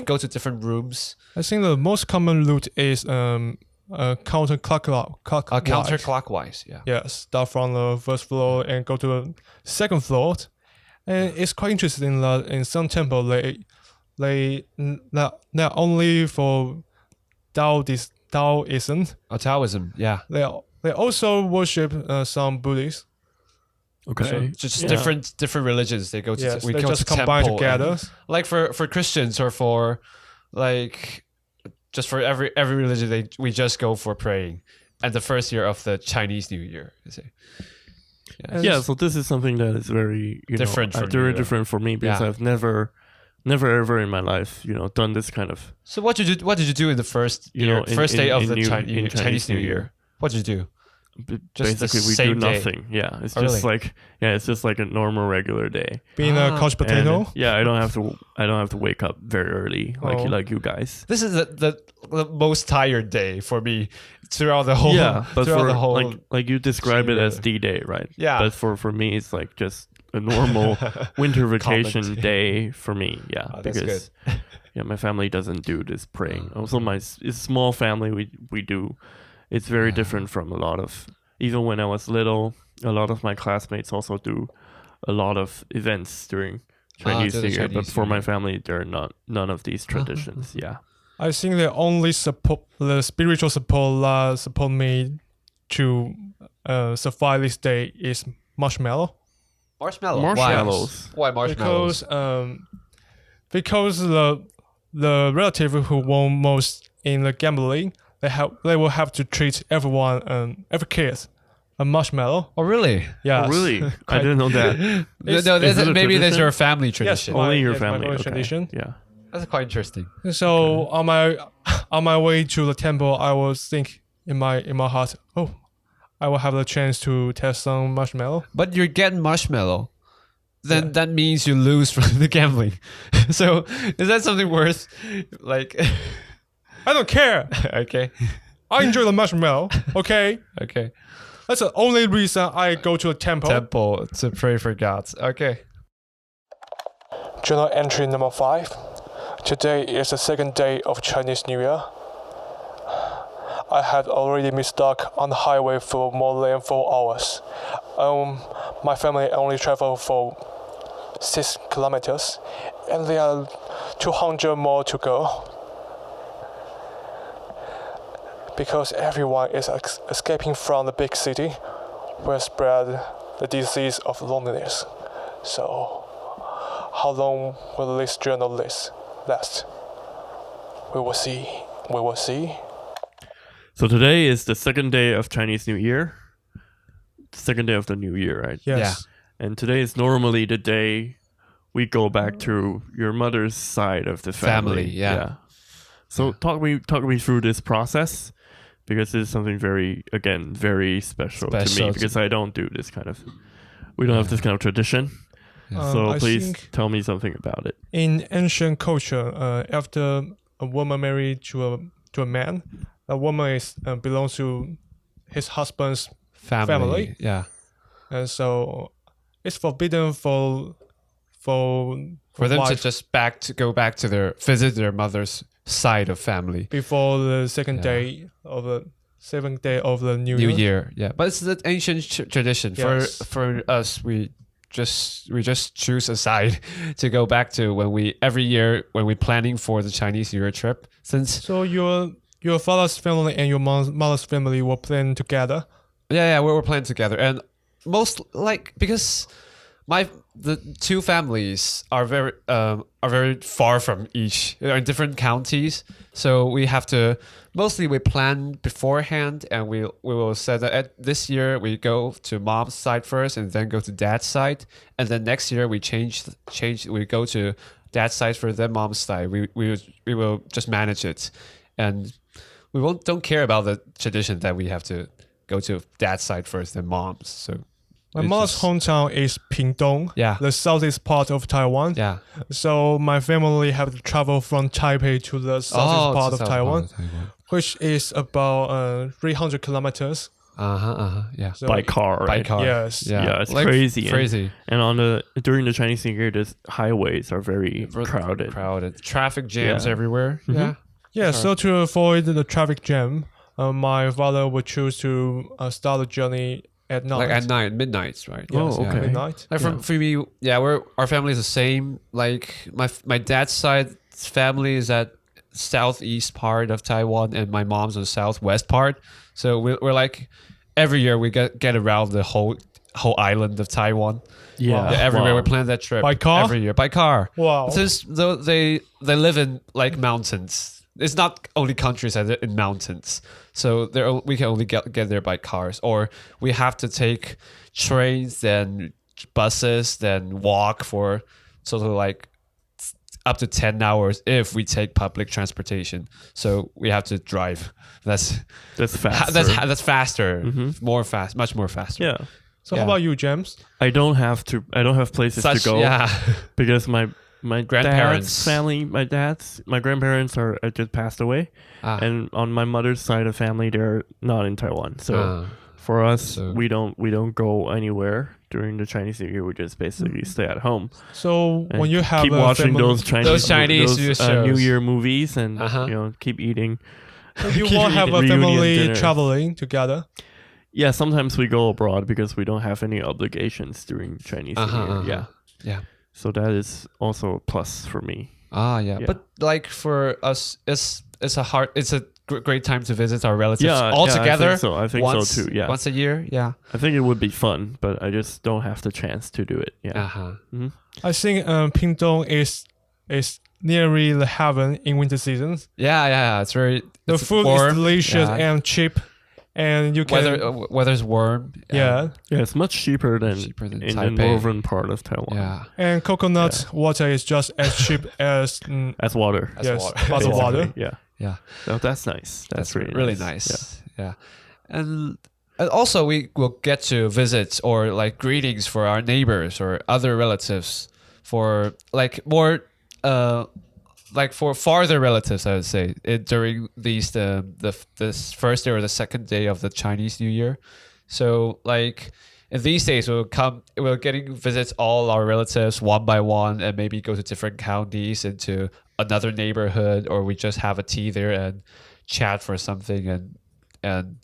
go to different rooms. I think the most common route is counterclockwise. Counterclockwise. Yeah. Yes, start from the first floor and go to the second floor. And it's quite interesting that in some temple they not only for Taoism, Taoism. Yeah. they also worship some Buddhists. Okay. So just different religions. They go to Yes, we they go just to combine temple together. and- like for Christians, or for like just for every religion, we just go for praying at the first year of the Chinese New Year. You see. Yeah, so this is something that is very Different from very you, different for me because Yeah. I've never ever in my life done this kind of So what did you do in the first day of the Chinese New Year? What did you do? Just the basically we do same day? nothing. Yeah, it's Oh, just really? it's just like a normal regular day. Being a couch And, potato. yeah, I don't have to wake up very early Oh. like you guys. This is the most tired day for me throughout the whole. Yeah, but throughout for the whole. like you describe it as Chinese D-Day, right? Yeah. But for me, it's like just a normal winter vacation Common day for me. Yeah, Oh, that's because my family doesn't do this praying. Also, it's small family. We do. It's very different from a lot of. Even when I was little, a lot of my classmates also do a lot of events during Chinese to New the Year. But Chinese for New my Year. family, there are none of these traditions. Yeah. I think the only the spiritual support me to survive this day is marshmallow. Marshmallows. Why marshmallows? Because the relative who won most in the gambling, they will have to treat everyone every kid a marshmallow. Oh, really? Yeah, Oh, really? I didn't know that. Maybe it a maybe that's tradition? your family tradition. Why? Only your Yes, my family. family Okay. tradition. Yeah. That's quite interesting. So on my way to the temple, I was think in my heart, oh, I will have the chance to test some marshmallow. But you're getting marshmallow. Then that means you lose from the gambling. So is that something worth like? I don't care. Okay. I enjoy the marshmallow. Okay, Okay. that's the only reason I go to a temple. Temple to pray for gods. Okay. Journal entry number 5. Today is the second day of Chinese New Year. I had already been stuck on the highway for more than 4 hours. My family only traveled for 6 kilometers, and there are 200 more to go. Because everyone is escaping from the big city, will spread the disease of loneliness. So, how long will this journey last? We will see. We will see. So today is the second day of Chinese New Year. Second day of the new year, right? Yes. And today is normally the day we go back to your mother's side of the family. Yeah. So talk me through this process, because this is something very special to me, because I don't do this kind of. We don't have this kind of tradition. So I please think tell me something about it. in ancient culture, after a woman married to a man, a woman belongs to his husband's family. Yeah. And so it's forbidden for them wife to just go back to visit their mother's side of family before the second day of the seventh day of the new year. Yeah, but it's the ancient tradition. Yes. For us, we just choose a side to go back to every year when we're planning for the Chinese New Year trip. So your father's family and your mother's family will plan together. Yeah, we were playing together, and because the two families are very far from each. They're in different counties, so we have to we plan beforehand, and we will say that this year we go to mom's side first, and then go to dad's side, and then next year we change. We go to dad's side for then mom's side. We will just manage it, and we don't care about the tradition that we have to go to dad's side first, then mom's. So my mom's hometown is Pingdong, the southeast part of Taiwan. Yeah. So my family have to travel from Taipei to the southeast part of Taiwan, which is about 300 kilometers. Yeah. So by car, right? By car. Yes. Yeah, it's crazy. Crazy. And during the Chinese New Year, the highways are very crowded. Traffic jams everywhere. Mm-hmm. Yeah. Yeah. So to avoid the traffic jam, my father would choose to start the journey at night. Like at night, midnight, right? Yes, okay. midnight. Like for me, our family is the same. Like my dad's side family is at southeast part of Taiwan, and my mom's on the southwest part. So we're like every year we get around the whole island of Taiwan. Yeah. Everywhere Wow. we plan that trip. By car? Every year by car. Wow. Since though they live in like mountains. It's not only countries that are in mountains, so we can only get there by cars, or we have to take trains, then buses, then walk for sort of like up to 10 hours if we take public transportation. So we have to drive. That's faster. That's faster, much more faster. Yeah. So how about you, James? I don't have places to go. Yeah. Because my grandparents. dad's family, my grandparents are just passed away, and on my mother's side of family, they're not in Taiwan. So for us, we don't go anywhere during the Chinese New Year. We just basically stay at home. So And when you have keep a watching family, those Chinese shows. New Year movies, and keep eating. you keep won't have a eating reunion family dinners. traveling together. Yeah, sometimes we go abroad because we don't have any obligations during Chinese New Year. Yeah. So that is also a plus for me. Yeah. But like for us, it's a great time to visit our relatives all together. I think so too. Yeah. Once a year. Yeah. I think it would be fun, but I just don't have the chance to do it. Yeah. I think Pingdong is nearly the heaven in winter seasons. Yeah. It's Food warm, is delicious and cheap, and you can weather's warm. Yeah, it's much cheaper than in the Taipei. northern part of Taiwan. Yeah. and coconut water is just as cheap as As water. bottled water. Yeah. No, that's nice. That's really nice. Yeah. And also we will get to visit or like greetings for our neighbors or other relatives for like more like for farther relatives, I would say, during this first day or the second day of the Chinese New Year. So like in these days we're getting visits all our relatives one by one, and maybe go to different counties into another neighborhood, or we just have a tea there and chat for something and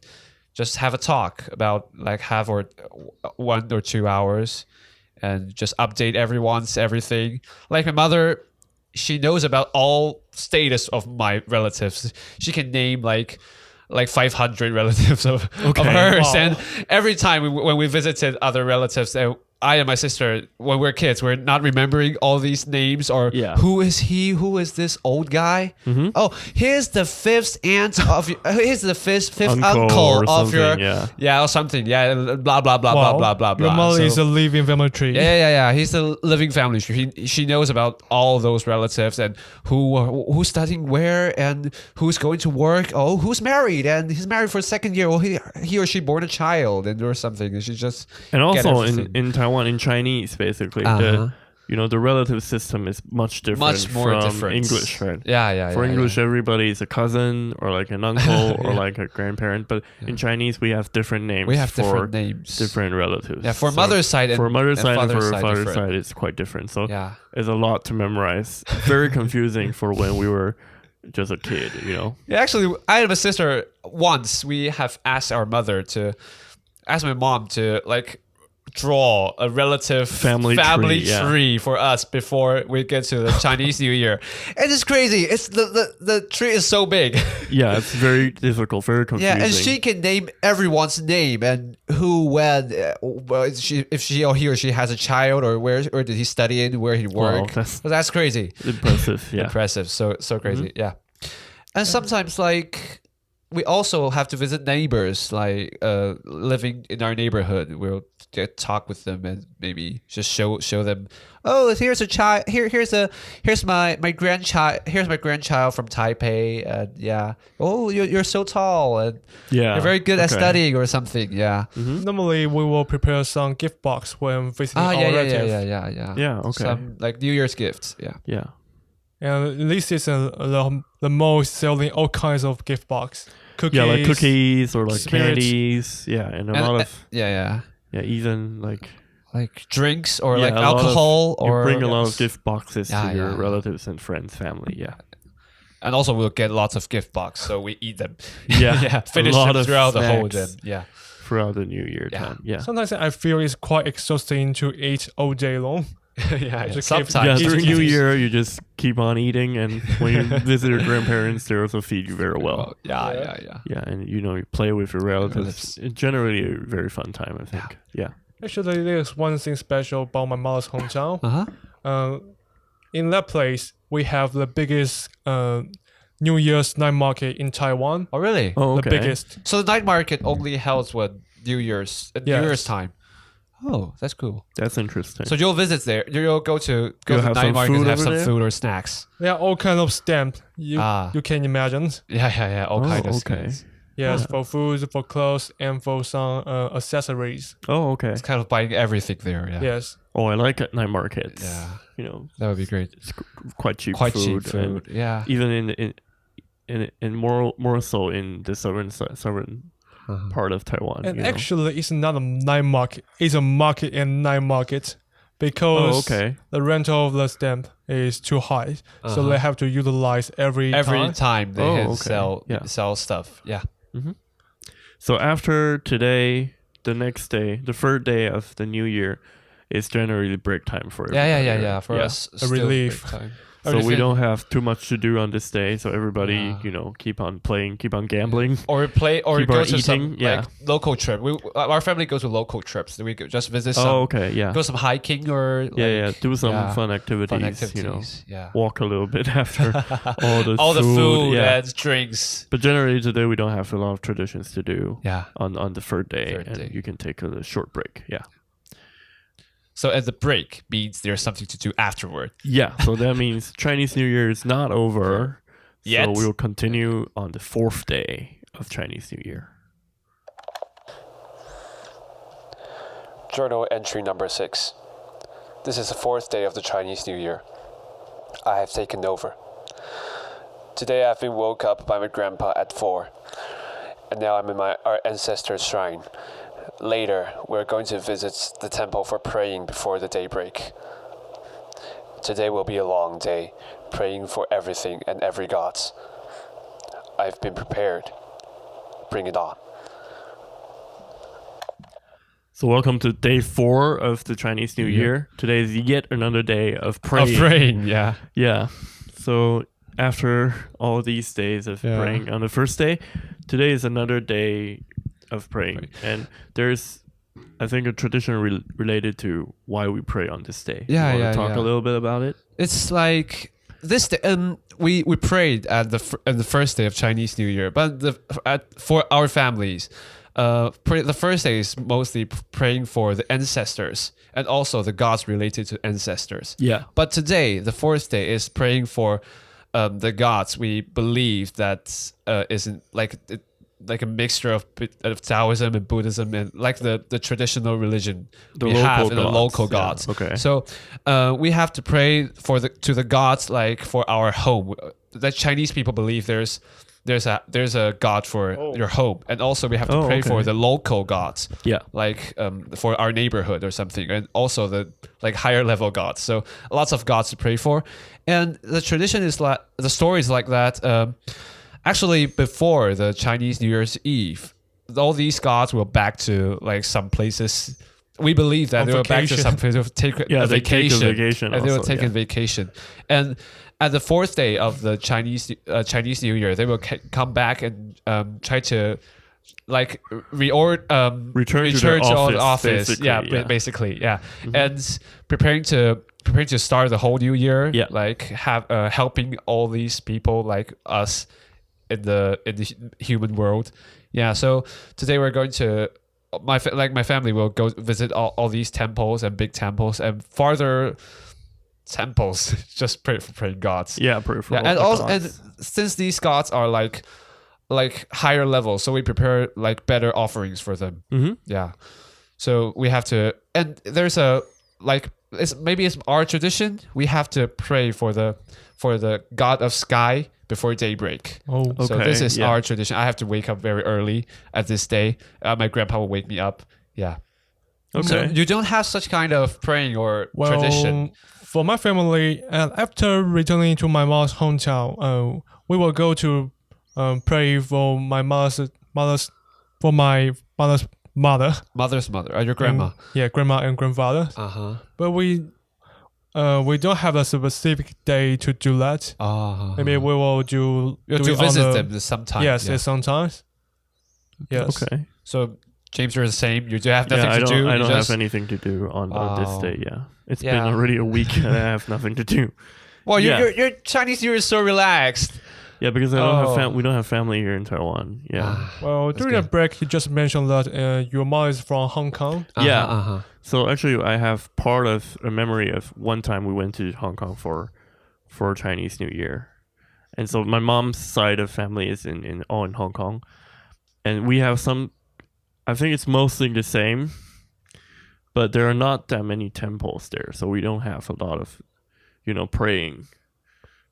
just have a talk about like 1 or 2 hours. and just update everyone's everything. Like my mother, she knows about all status of my relatives. She can name like 500 relatives of hers. Wow. And every time when we visited other relatives, I and my sister, when we're kids, we're not remembering all these names or Yeah. who is he? Who is this old guy? Oh, here's the fifth aunt of your, here's the fifth Uncle uncle or of your, something, or something. Yeah, blah, blah, blah, Wow. blah, blah, blah, Your blah. mother So- is a living family tree. yeah. He's the living family tree. She knows about all those relatives and who's studying where and who's going to work. Oh, who's married and he's married for a second year. Well, he or she born a child and or something. And she just And get also everything. in Taiwan, in Chinese, basically, Uh-huh. the relative system is much different Much more from different. English, right? Yeah. For English, everybody is a cousin or like an uncle or like a grandparent. But in Chinese, we have different names. we have for different names. different relatives. Yeah, for So mother's side and for mother's and side and father's for side father's different. side, it's quite different. So Yeah. it's a lot to memorize. Very confusing for when we were just a kid. Yeah, actually, I and my sister once we have asked our mother to ask my mom to like draw a relative Family tree, yeah. tree for us before we get to the Chinese New Year. And it's crazy. It's the tree is so big. Yeah, it's very difficult, very confusing. Yeah, and she can name everyone's name and who, when, if she or he or she has a child or where did he study in, where he Wow, work. that's That's crazy. impressive. Yeah. Impressive. So crazy. Yeah. And sometimes like we also have to visit neighbors like living in our neighborhood. We'll get talk with them and maybe just show them, oh, here's a child, here's my grandchild from Taipei, and yeah, oh, you're so tall and Yeah. you're very good at Okay. studying or something. Yeah. Normally, we will prepare some gift box when visiting our Yeah. relative. Yeah, okay. Some like New Year's gifts. Yeah. Yeah. And this season, the most selling all kinds of gift box. Cookies. Yeah, like cookies or like spirits. candies. Yeah, and a lot of Yeah. even like Drinks or yeah, like a lot of- alcohol you or bring a lot of gift boxes Yeah, to your yeah. relatives and friends, family. Yeah, and also we'll get lots of gift box, so we eat them. yeah, Finish a lot them of throughout the whole snacks day. Yeah. throughout the New Year Yeah. time. Yeah, Sometimes I feel it's quite exhausting to eat all day long. yeah. Just Sometimes. yeah. easy During New easy. Year, you just keep on eating, and when you visit your grandparents, they also feed you very well. Yeah. Yeah, and you play with your relatives. It's generally a very fun time, I think. Yeah. Actually, there's one thing special about my mother's hometown. Uh-huh. In that place, we have the biggest New Year's night market in Taiwan. Oh, really? Oh, okay. The biggest. So the night market only held when New Year's time. Oh, that's cool. That's interesting. So you'll visit there. You'll go to You'll the have night some market and food have over some there? food or snacks. There are all kinds of stamps you can imagine. Yeah. All kinds of okay. skins. Yes, for food, for clothes, and for some accessories. Oh, okay. It's kind of buying everything there. Yeah. Yes. Oh, I like night markets. Yeah. That would be great. It's quite cheap Quite food. cheap food. and Yeah. even in more so in the southern part of Taiwan. And actually, it's not a night market. It's a market and night market because the rental of the stamp is too high. So they have to utilize every time they can Yeah. sell stuff. Yeah. So after today, the next day, the third day of the new year, is generally break time for everybody. Yeah. For us, A still relief. break time. So we don't have too much to do on this day. So everybody, keep on playing, keep on gambling. Or play or Keep go on to some eating, yeah. like local trip. Our family goes to local trips. We just visit some. Oh, okay, yeah. Go some hiking or Do some yeah, fun activities. fun activities. Yeah. Walk a little bit after All the food yeah. and drinks. But generally today we don't have a lot of traditions to do. Yeah. On the third day, Third and day. you can take a short break. Yeah. So at the break means there's something to do afterward. Yeah. So that means Chinese New Year is not over. Yet. So we will continue on the fourth day of Chinese New Year. Journal entry number 6. This is the fourth day of the Chinese New Year. I have taken over. Today I've been woke up by my grandpa at 4, and now I'm in our ancestor's shrine. Later, we're going to visit the temple for praying before the daybreak. Today will be a long day, praying for everything and every gods. I've been prepared. Bring it on. So welcome to day 4 of the Chinese New Year. Today is yet another day of praying. Of praying, yeah. Yeah. So after all these days of praying on the first day, today is another day of praying. And there's, I think, a tradition related to why we pray on this day. Yeah, you want yeah, to talk yeah. a little bit about it? It's like this day, we prayed at the first day of Chinese New Year, but for our families, the first day is mostly praying for the ancestors and also the gods related to ancestors. Yeah. But today, the fourth day, is praying for the gods we believe that isn't like a mixture of Taoism and Buddhism and like the traditional religion we have and the local gods. Yeah, okay. So we have to pray to the gods like for our home. The Chinese people believe there's a god for your home, and also we have to pray for the local gods. Yeah, like for our neighborhood or something, and also the like higher level gods. So lots of gods to pray for, and the tradition is like the story is like that. Actually, before the Chinese New Year's Eve, all these gods were back to like some places. We believe that they were back to some places to take a vacation, and they were taking vacation. And at the fourth day of the Chinese New Year, they will come back and try to like return to their office. Basically. Mm-hmm. And preparing to start the whole new year. Yeah, like have helping all these people like us in the human world. Yeah, so today we're going to my family will go visit all these temples and big temples and farther temples just pray for praying gods. Yeah, pray for and also gods. And since these gods are like higher level, so we prepare like better offerings for them. Mm-hmm. Yeah, so we have to, and there's a like it's our tradition. We have to pray for the god of sky before daybreak. Oh, okay. So this is our tradition. I have to wake up very early at this day. My grandpa will wake me up. Yeah. Okay. So you don't have such kind of praying or tradition? For my family, after returning to my mom's hometown, we will go to pray for my mother's mother, your grandma. Grandma and grandfather. But we don't have a specific day to do that. Maybe we will do visit them sometimes. Yes, sometimes. Yes. Okay. So James, you're the same. You do have nothing to do. I don't have anything to do on this day. Yeah, it's been already a week and I have nothing to do. Well, your Chinese New Year is so relaxed. Yeah, because we don't have family here in Taiwan. Yeah. Well, during the break, you just mentioned that your mom is from Hong Kong. So actually, I have part of a memory of one time we went to Hong Kong for Chinese New Year, and so my mom's side of family is in Hong Kong, and we have some. I think it's mostly the same, but there are not that many temples there, so we don't have a lot of, praying.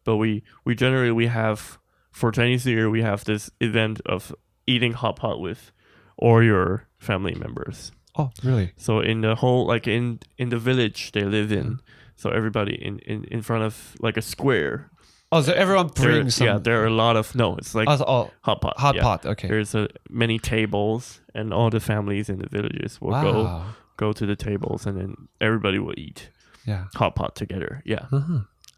But we generally have for Chinese New Year we have this event of eating hot pot with all your family members. Oh, really? So in the whole in the village they live in, so everybody in front of like a square. Oh, so everyone brings some. Yeah, there are a lot of it's like hot pot. Hot pot. Okay. There's many tables, and all the families in the villages will go to the tables, and then everybody will eat. Yeah. Hot pot together. Yeah.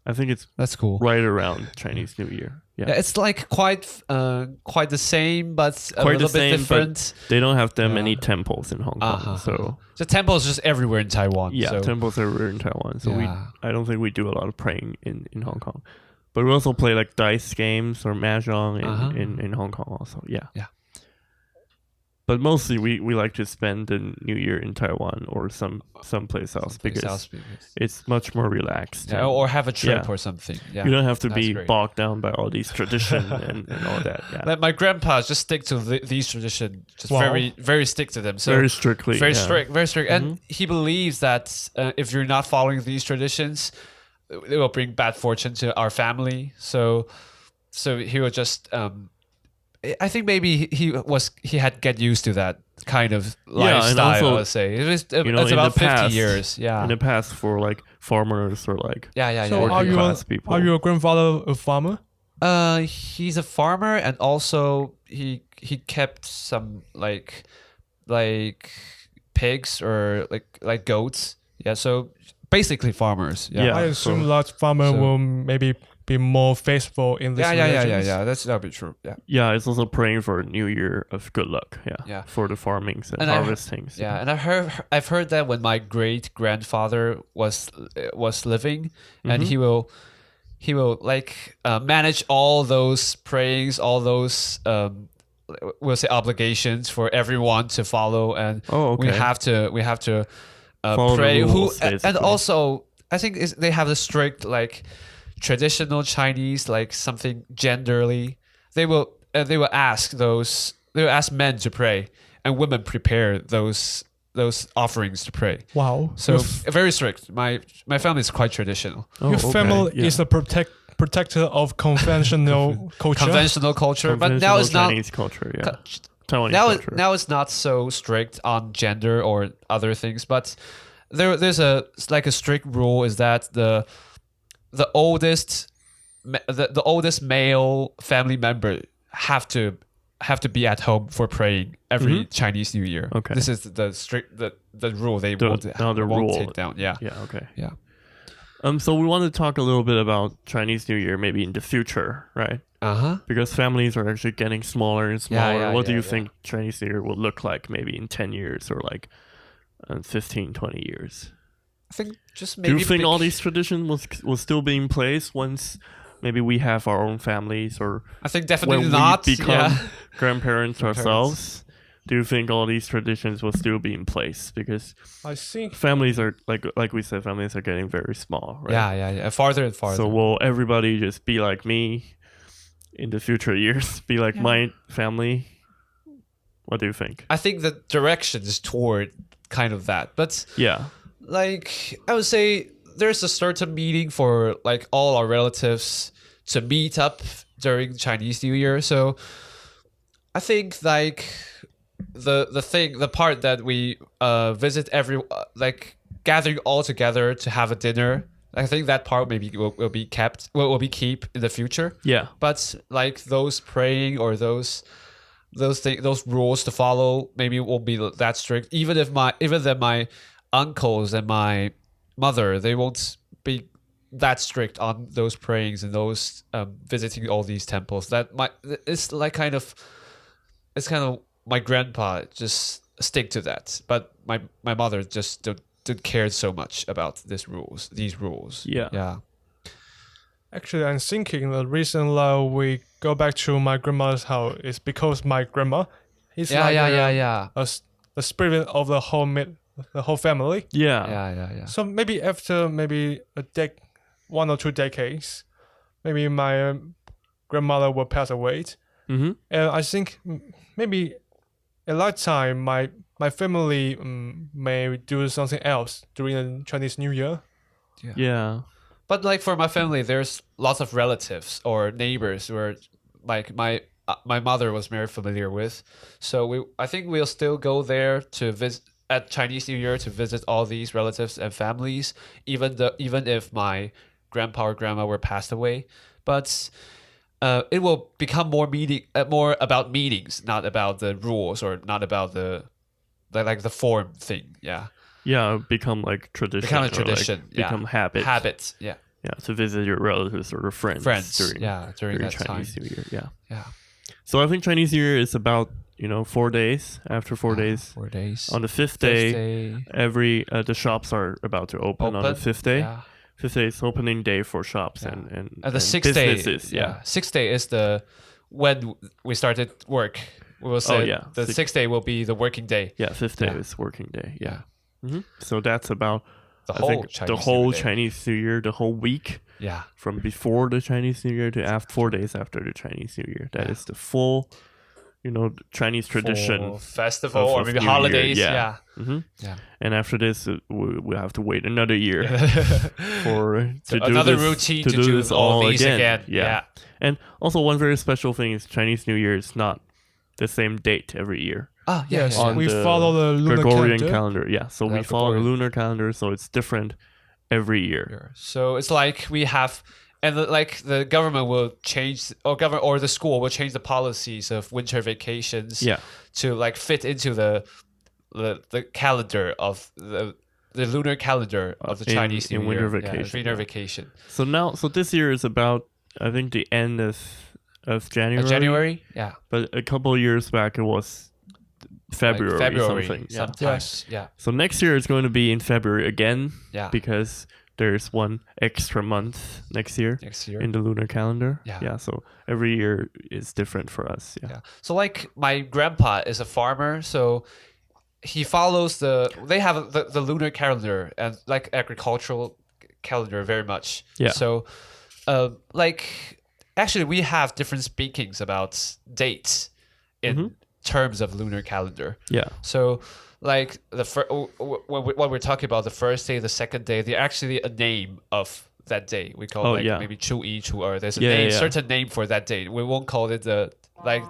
I think that's cool. Right around Chinese New Year. Yeah, it's like quite the same, but a little bit different. They don't have that many temples in Hong Kong, so the temples just everywhere in Taiwan. Yeah, temples everywhere in Taiwan. So I don't think we do a lot of praying in Hong Kong, but we also play like dice games or mahjong in Hong Kong also. Yeah. Yeah. But mostly we like to spend the New Year in Taiwan or someplace else because it's much more relaxed. Yeah, or have a trip or something. Yeah, you don't have to be bogged down by all these traditions and all that. Yeah. Like my grandpa just stick to these traditions, just very, very stick to them. So very strictly. Very strict. And he believes that if you're not following these traditions, it will bring bad fortune to our family. So he will just... I think maybe he had get used to that kind of lifestyle. Also, let's say it's about 50 years. Yeah, in the past for like farmers or like So are your grandfather a farmer? He's a farmer, and also he kept some like pigs or like goats. Yeah, so basically farmers. Yeah, Yeah. I assume so- that farmer so- will maybe be more faithful in this yeah. That'll be true. Yeah. Yeah, it's also praying for a new year of good luck. Yeah. Yeah. For the farmings and And harvestings. Yeah, and I've heard that when my great grandfather was living, and he will like manage all those prayings, all those we'll say obligations for everyone to follow, and Oh, okay. we have to Follow the pray. rules, And basically. also I think they have a strict like traditional Chinese like something genderly. They will ask men to pray, and women prepare those offerings to pray. Wow. So very strict. My family is quite traditional. Oh, Your okay, family yeah. is a protector of conventional culture. Conventional culture, but now it's not. Chinese culture. Yeah. Taiwanese Now culture. now it's not so strict on gender or other things, but there's a strict rule is that the oldest male family member have to be at home for praying every Chinese New Year. Okay. This is the strict the rule they won't rule. take down. Yeah. Yeah. Okay. Yeah. So we want to talk a little bit about Chinese New Year, maybe in the future, right? Uh-huh. Because families are actually getting smaller and smaller. yeah, What do yeah, you yeah. think Chinese New Year will look like maybe in 10 years or like 15, 20 years? I think just Do maybe you think all these traditions will still be in place once maybe we have our own families or I think definitely when not. we become Yeah. grandparents ourselves? Do you think all these traditions will still be in place? Because I think families are like we said, families are getting very small, right? Yeah. Farther and farther. So will everybody just be like me in the future years? Be like my family? What do you think? I think the direction is toward kind of that. But Yeah. like I would say there's a certain meeting for like all our relatives to meet up during Chinese New Year. So I think like the part that we visit like gathering all together to have a dinner, I think that part maybe will be kept keep in the future. Yeah. But like those praying or those rules to follow maybe won't be that strict. Even then my uncles and my mother, they won't be that strict on those prayings and those visiting all these temples. It's kind of my grandpa just stick to that, but my mother just don't care so much about these rules. Yeah. actually I'm thinking the reason we go back to my grandma's house is because my grandma is Yeah. a spirit of the whole family. Yeah. Yeah. So maybe after one or 2 decades, maybe my grandmother will pass away. Mm-hmm. And I think maybe at that time, my family may do something else during the Chinese New Year. Yeah. But like for my family, there's lots of relatives or neighbors where like my mother was very familiar with. So I think we'll still go there to visit at Chinese New Year to visit all these relatives and families, even if my grandpa or grandma were passed away. But it will become more about meetings, not about the rules or not about the form thing. Yeah, become like tradition. Become a or, like, tradition. become habits. Yeah. Yeah, to visit your relatives or friends during that Chinese time. New Year. Yeah. Yeah. So I think Chinese New Year is about 4 days. After 4 days, 4 days. on the fifth day, the shops are about to open on the fifth day. Yeah. Fifth day is opening day for shops Yeah. and And the sixth day, businesses. Yeah. Sixth day is when we started work. We will say the sixth day will be the working day. Yeah, fifth day Yeah. is working day. Yeah. So that's about The I whole think Chinese the whole New Year. Chinese New Year, the whole week Yeah. from before the Chinese New Year to after 4 days after the Chinese New Year. That is the full, Chinese tradition. Full festival of or maybe New Year, holidays. yeah. Yeah. And after this, we have to wait another year to do Another this, routine to to do do this all all these again. Yeah. Yeah. And also one very special thing is Chinese New Year is not the same date every year. Oh, Yes, On we the follow the lunar Gregorian calendar. Yeah, so Yeah, we follow the Gregorian. lunar calendar, so it's different every year. So it's like we have, and the government will change, or the school will change the policies of winter vacations. Yeah. To like fit into the the calendar of the lunar calendar of the Chinese New in winter Year. vacation, Winter yeah. vacation. So this year is about, I think, the end of January. January, yeah. But a couple of years back it was February, something. Yeah. Sometimes, yeah. So next year is going to be in February again. Yeah. Because there's one extra month next year. In the lunar calendar. Yeah. So every year is different for us. Yeah. So like my grandpa is a farmer, so he follows they have the lunar calendar and like agricultural calendar very much. Yeah. So like actually we have different speakings about dates in terms of lunar calendar. Yeah. So like when we're talking about the first day, the second day, they're actually a name of that day. We call it maybe 初一, 初二. There's a certain name for that day. We won't call it the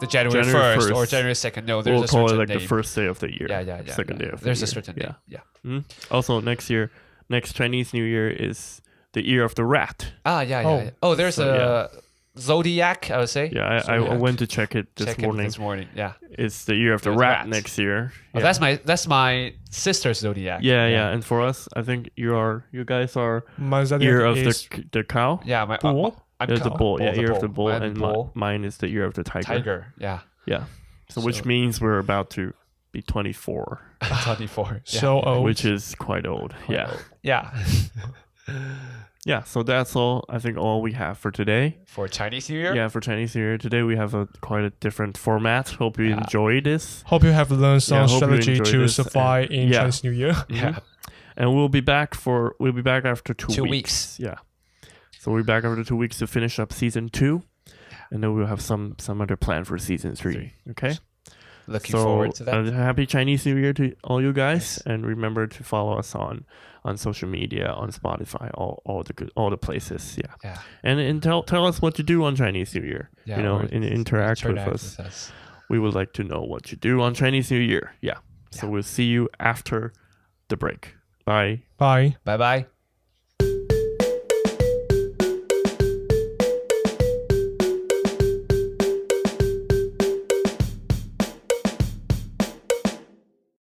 January 1st or January 2nd. No, there's we'll a certain call it like name. the first day of the year. Yeah. Second day of the There's year. a certain name. Yeah. Also, next Chinese New Year is the year of the rat. Yeah. Oh, there's zodiac, I would say. Yeah, I went to check it this morning. Yeah. It's the year of the rat next year. Oh, Yeah. that's my sister's zodiac. Yeah. And for us, I think you guys are My zodiac year of is the cow. Yeah, bull. I'm The bull. Yeah, year of the bull, I'm and bull. mine is the year of the tiger. Tiger. Yeah. Yeah. So which means we're about to be 24, 24. So old. which is quite old. Yeah. Yeah. Yeah. So that's all. I think all we have for today. For Chinese New Year. Yeah, for Chinese New Year today we have quite a different format. Hope you enjoy this. Hope you have learned some hope you strategy enjoy to this, survive in yeah. Chinese New Year. Yeah. And we'll be back after 2 2 weeks. weeks. Yeah. So we'll be back after 2 weeks to finish up season 2, and then we'll have some other plan for season 3. Okay. Looking forward to that. Happy Chinese New Year to all you guys, and remember to follow us on social media, on Spotify, all the places. Yeah. And tell us what you do on Chinese New Year. Yeah, and interact with us. We would like to know what you do on Chinese New Year. Yeah. So we'll see you after the break. Bye. Bye. Bye-bye.